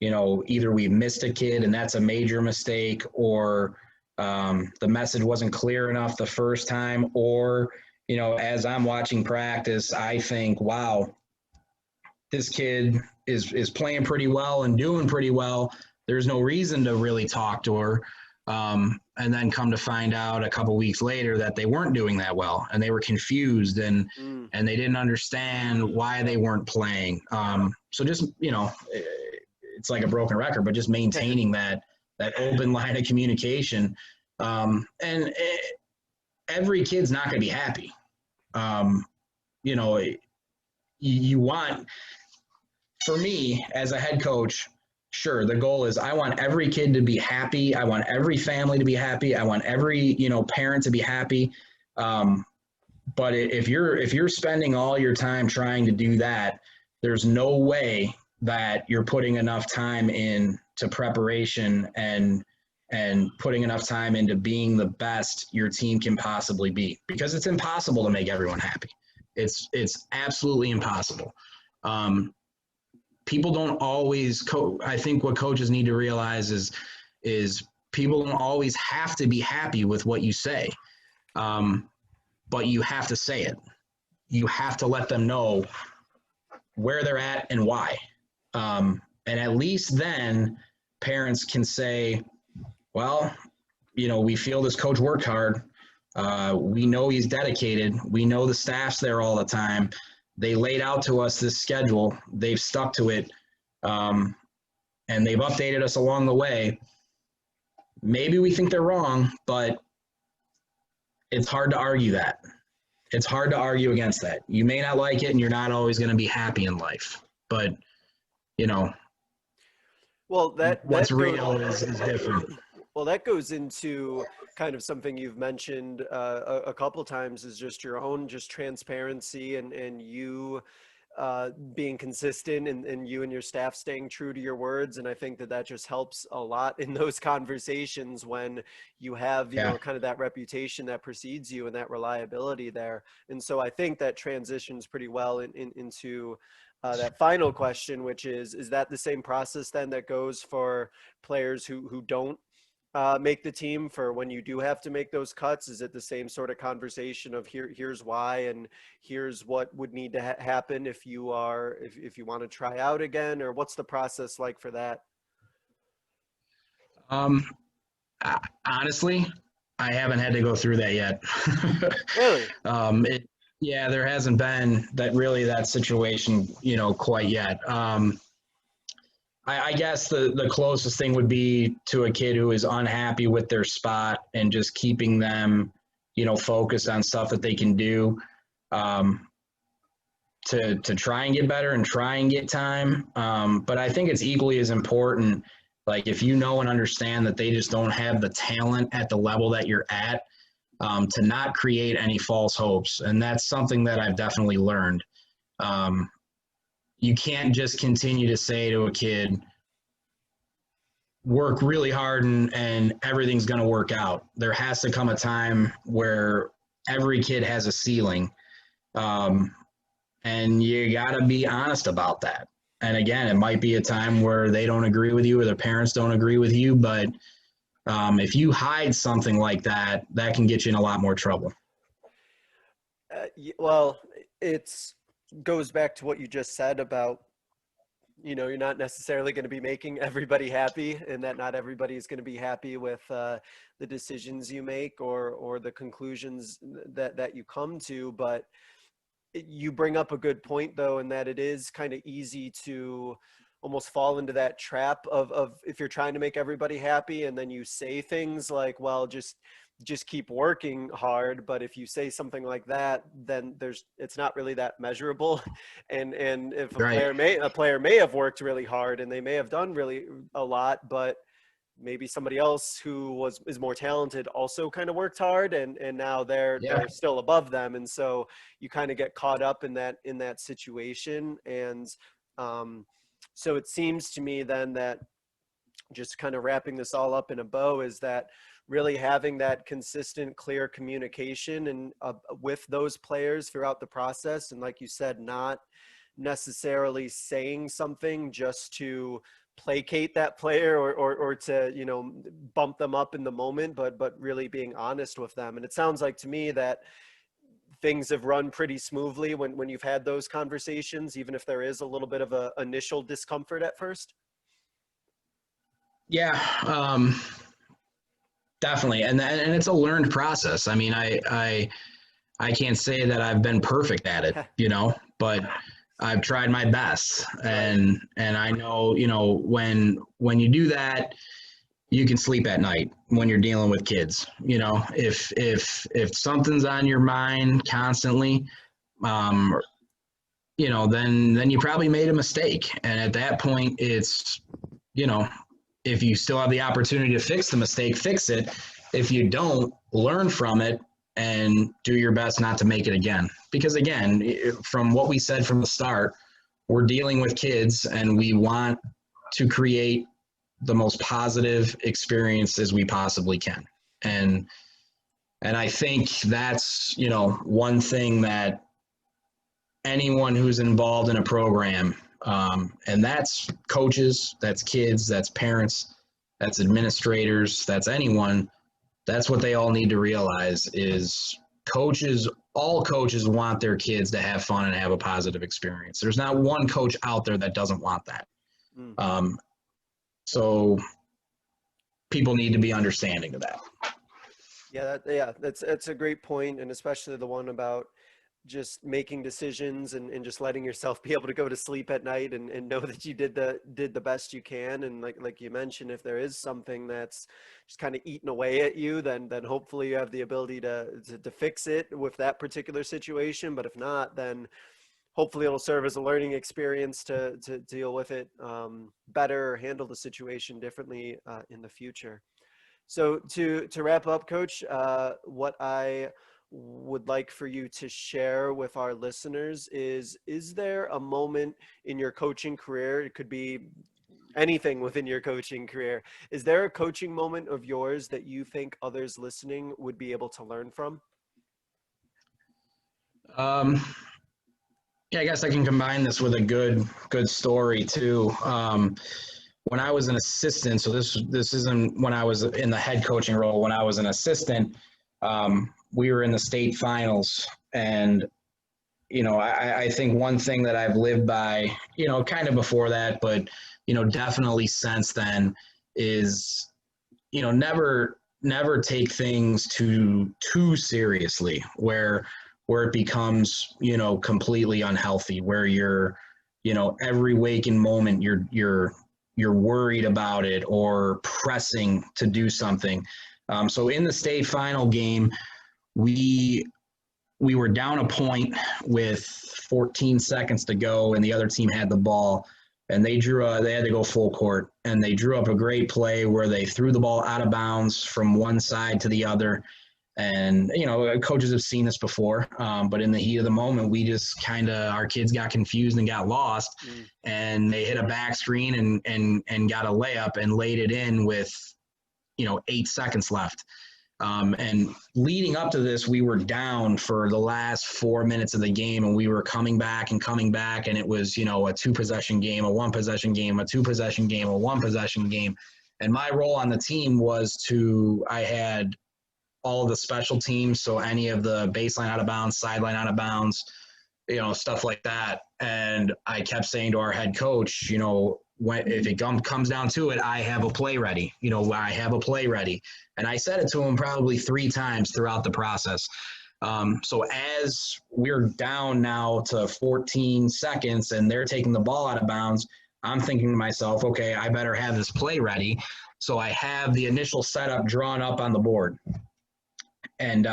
you know, either we missed a kid and that's a major mistake, or the message wasn't clear enough the first time, or, you know, as I'm watching practice, I think, wow, this kid is playing pretty well and doing pretty well. There's no reason to really talk to her. And then come to find out a couple weeks later that they weren't doing that well, and they were confused, and they didn't understand why they weren't playing. So just, you know, it's like a broken record, but just maintaining that open line of communication. And every kid's not going to be happy. You know, you want, for me as a head coach, sure, the goal is I want every kid to be happy. I want every family to be happy. I want every, you know, parent to be happy. But if you're spending all your time trying to do that, there's no way that you're putting enough time in to preparation and putting enough time into being the best your team can possibly be, because it's impossible to make everyone happy. It's absolutely impossible. People don't always I think what coaches need to realize is people don't always have to be happy with what you say. But you have to say it. You have to let them know where they're at and why. And at least then parents can say, well, you know, we feel this coach worked hard. We know he's dedicated. We know the staff's there all the time. They laid out to us this schedule. They've stuck to it, and they've updated us along the way. Maybe we think they're wrong, but it's hard to argue that. It's hard to argue against that. You may not like it, and you're not always going to be happy in life. But, you know, Well, what's that goes. real is different. Well, that goes into kind of something you've mentioned a couple times, is just your own just transparency, and you being consistent, and you and your staff staying true to your words. And I think that that just helps a lot in those conversations when you have, Yeah. kind of that reputation that precedes you and that reliability there. And so I think that transitions pretty well into that final question, which is that the same process then that goes for players who don't make the team, for when you do have to make those cuts? Is it the same sort of conversation of here's why, and here's what would need to happen if if you want to try out again, or what's the process like for that? Um, Honestly, I haven't had to go through that yet. Really? Yeah, there hasn't been that situation, quite yet. I guess the closest thing would be to a kid who is unhappy with their spot and just keeping them, focused on stuff that they can do, um, to try and get better and try and get time. But I think it's equally as important, like if you know and understand that they just don't have the talent at the level that you're at, to not create any false hopes. And that's something that I've definitely learned. You can't just continue to say to a kid, work really hard and everything's going to work out. There has to come a time where every kid has a ceiling. And you got to be honest about that. And again, it might be a time where they don't agree with you or their parents don't agree with you. But if you hide something like that, that can get you in a lot more trouble. Well, it's goes back to what you just said about, you're not necessarily going to be making everybody happy, and that not everybody is going to be happy with the decisions you make, or the conclusions that you come to. But you bring up a good point, though, in that it is kind of easy to almost fall into that trap of if you're trying to make everybody happy, and then you say things like, well, just keep working hard. But if you say something like that, then it's not really that measurable. And if Right. a player may have worked really hard and they may have done really a lot, but maybe somebody else who is more talented also kind of worked hard, and now they're still above them. And so you kind of get caught up in that situation. And so it seems to me then that, just kind of wrapping this all up in a bow, is that really having that consistent, clear communication and with those players throughout the process. And like you said, not necessarily saying something just to placate that player, or to, bump them up in the moment, but really being honest with them. And it sounds like to me that things have run pretty smoothly when you've had those conversations, even if there is a little bit of a initial discomfort at first. Yeah, definitely. And it's a learned process. I mean, I can't say that I've been perfect at it, but I've tried my best. And I know, when you do that, you can sleep at night when you're dealing with kids. If something's on your mind constantly, then you probably made a mistake. And at that point, it's, if you still have the opportunity to fix the mistake, fix it. If you don't, learn from it and do your best not to make it again. Because again, from what we said from the start, we're dealing with kids and we want to create the most positive experiences we possibly can. And I think that's, one thing that anyone who's involved in a program, and that's coaches, that's kids, that's parents, that's administrators, that's anyone, that's what they all need to realize is all coaches want their kids to have fun and have a positive experience. There's not one coach out there that doesn't want that. So people need to be understanding of that. Yeah, that's a great point, and especially the one about just making decisions, and just letting yourself be able to go to sleep at night, and know that you did the best you can. And like you mentioned, if there is something that's just kind of eating away at you, then hopefully you have the ability to fix it with that particular situation. But if not, then hopefully it'll serve as a learning experience to deal with it better, handle the situation differently in the future. So to wrap up, Coach, what I would like for you to share with our listeners is there a moment in your coaching career, it could be anything within your coaching career, is there a coaching moment of yours that you think others listening would be able to learn from? Um, yeah, I guess I can combine this with a good story too. When I was an assistant, so this isn't when I was in the head coaching role. When I was an assistant, we were in the state finals, and I think one thing that I've lived by, kind of before that, but definitely since then, is never take things too seriously, where it becomes completely unhealthy, where you're every waking moment you're worried about it or pressing to do something. So in the state final game, we were down a point with 14 seconds to go, and the other team had the ball, and they had to go full court, and they drew up a great play where they threw the ball out of bounds from one side to the other. And coaches have seen this before, but in the heat of the moment, we just our kids got confused and got lost, and they hit a back screen and got a layup and laid it in with 8 seconds left. And leading up to this, we were down for the last 4 minutes of the game, and we were coming back, and it was, a 2-possession game, a 1-possession game, a 2-possession game, a 1-possession game. And my role on the team was I had all of the special teams, so any of the baseline out of bounds, sideline out of bounds, stuff like that. And I kept saying to our head coach, if it comes down to it, I have a play ready. I have a play ready. And I said it to him probably 3 times throughout the process. So as we're down now to 14 seconds and they're taking the ball out of bounds, I'm thinking to myself, okay, I better have this play ready. So I have the initial setup drawn up on the board. And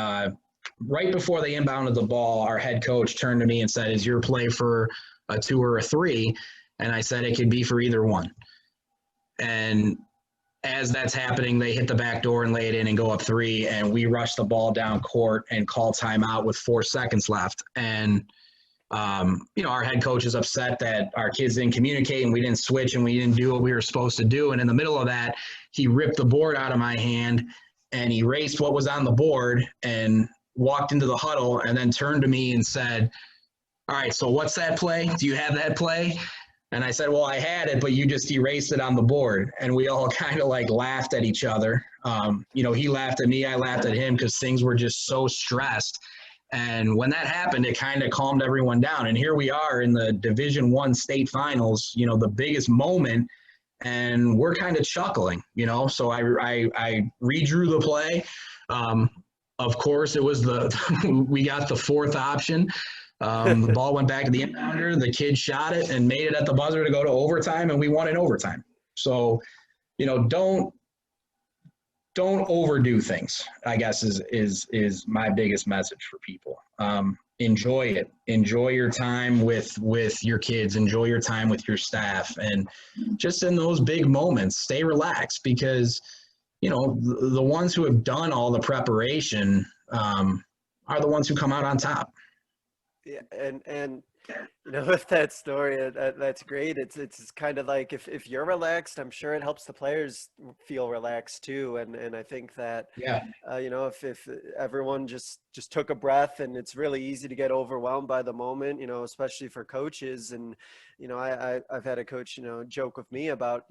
right before they inbounded the ball, our head coach turned to me and said, "Is your play for a 2 or a 3?" And I said, "It could be for either one." And as that's happening, they hit the back door and lay it in and go up 3. And we rush the ball down court and call timeout with 4 seconds left. And, our head coach is upset that our kids didn't communicate and we didn't switch and we didn't do what we were supposed to do. And in the middle of that, he ripped the board out of my hand and erased what was on the board and walked into the huddle and then turned to me and said, "All right, so what's that play? Do you have that play?" And I said, "Well, I had it, but you just erased it on the board." And we all kind of laughed at each other. He laughed at me, I laughed at him because things were just so stressed. And when that happened, it kind of calmed everyone down. And here we are in the Division I state finals, the biggest moment, and we're kind of chuckling, So I redrew the play. Of course, it was we got the 4th option. The ball went back to the inbounder. The kid shot it and made it at the buzzer to go to overtime, and we won in overtime. So, don't overdo things, I guess is my biggest message for people. Enjoy it. Enjoy your time with your kids. Enjoy your time with your staff. And just in those big moments, stay relaxed because, the ones who have done all the preparation are the ones who come out on top. Yeah, and with that story, that's great. It's kind of like if you're relaxed, I'm sure it helps the players feel relaxed too. And I think that Yeah. If everyone just took a breath, and it's really easy to get overwhelmed by the moment, especially for coaches. And I've had a coach joke with me about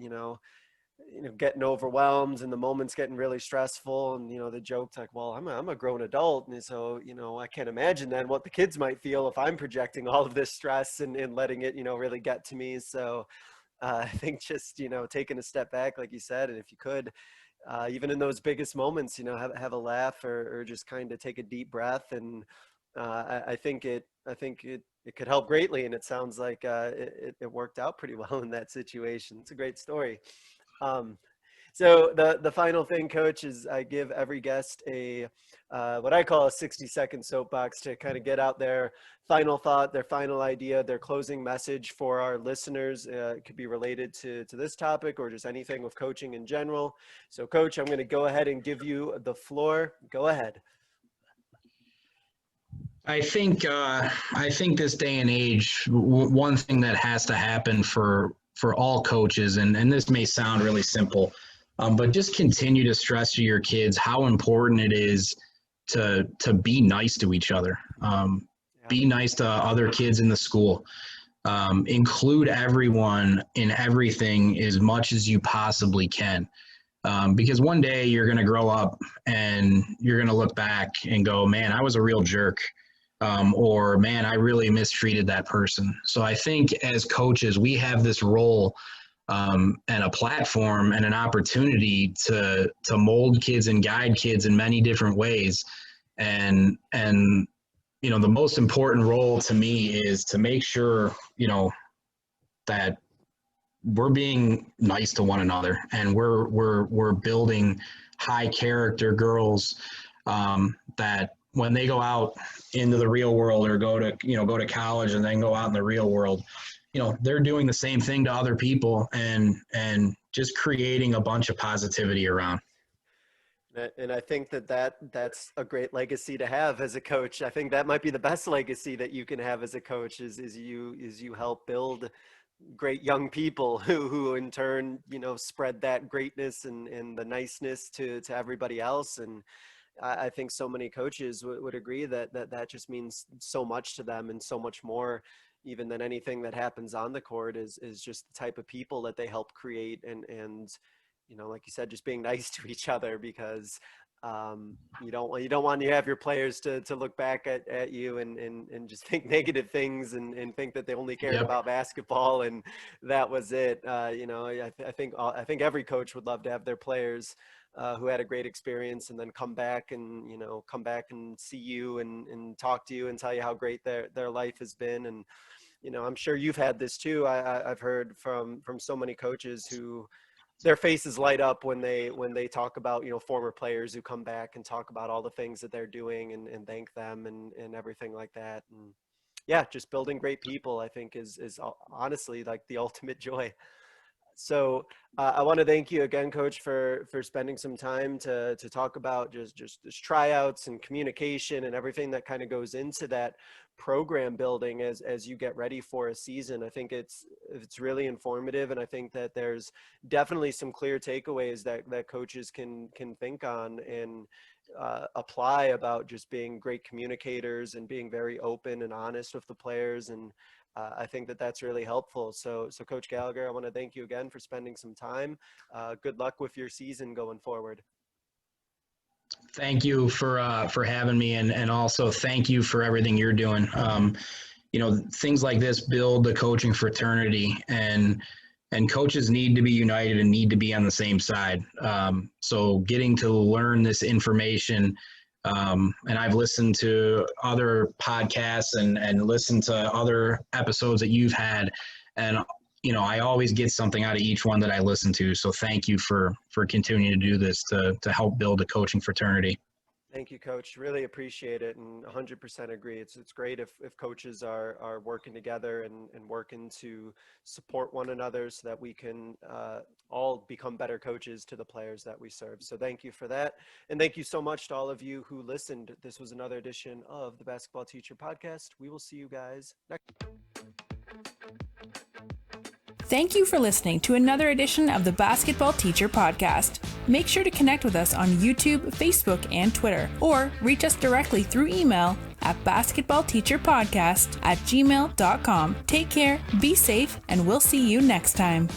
getting overwhelmed and the moment's getting really stressful. And, the joke's like, well, I'm a grown adult. And so, I can't imagine then what the kids might feel if I'm projecting all of this stress and letting it, really get to me. So I think just, taking a step back, like you said, and if you could, even in those biggest moments, have a laugh or just kind of take a deep breath. And I think it could help greatly. And it sounds like it worked out pretty well in that situation. It's a great story. So the final thing, Coach, is I give every guest a what I call a 60-second soapbox to kind of get out their final thought, their final idea, their closing message for our listeners. It could be related to this topic or just anything with coaching in general. So, Coach, I'm going to go ahead and give you the floor. Go ahead. I think this day and age, one thing that has to happen for all coaches, and this may sound really simple, but just continue to stress to your kids how important it is to be nice to each other. Be nice to other kids in the school. Include everyone in everything as much as you possibly can. Because one day you're going to grow up and you're going to look back and go, man, I was a real jerk. Or, man, I really mistreated that person. So I think as coaches, we have this role and a platform and an opportunity to mold kids and guide kids in many different ways. And you know, the most important role to me is to make sure, you know, that we're being nice to one another and we're building high character girls that when they go out into the real world or go to college and then go out in the real world, you know, they're doing the same thing to other people and just creating a bunch of positivity around. And I think that's a great legacy to have as a coach. I think that might be the best legacy that you can have as a coach is you help build great young people who in turn, you know, spread that greatness and the niceness to everybody else. And I think so many coaches would agree that just means so much to them and so much more even than anything that happens on the court is just the type of people that they help create and you know, like you said, just being nice to each other because you don't want to have your players to look back at you and just think negative things and think that they only cared about basketball and that was it. You know, I think every coach would love to have their players who had a great experience and then come back and see you and talk to you and tell you how great their life has been. And you know, I'm sure you've had this too. I've heard from so many coaches who their faces light up when they talk about, you know, former players who come back and talk about all the things that they're doing and thank them and everything like that. And yeah, just building great people, I think is honestly like the ultimate joy. So I want to thank you again, Coach, for spending some time to talk about just tryouts and communication and everything that kind of goes into that program building as you get ready for a season. I think it's really informative, and I think that there's definitely some clear takeaways that coaches can think on and apply about just being great communicators and being very open and honest with the players. And I think that's really helpful. So Coach Gallagher, I want to thank you again for spending some time. Good luck with your season going forward. Thank you for having me, and also thank you for everything you're doing. You know, things like this build the coaching fraternity, and coaches need to be united and need to be on the same side. So getting to learn this information, and I've listened to other podcasts and listened to other episodes that you've had, and you know, I always get something out of each one that I listen to. So thank you for continuing to do this to help build a coaching fraternity. Thank you, Coach. Really appreciate it, and 100% agree. It's great if coaches are working together and working to support one another so that we can all become better coaches to the players that we serve. So thank you for that, and thank you so much to all of you who listened. This was another edition of the Basketball Teacher Podcast. We will see you guys next. Thank you for listening to another edition of the Basketball Teacher Podcast. Make sure to connect with us on YouTube, Facebook, and Twitter, or reach us directly through email at basketballteacherpodcast@gmail.com. Take care, be safe, and we'll see you next time.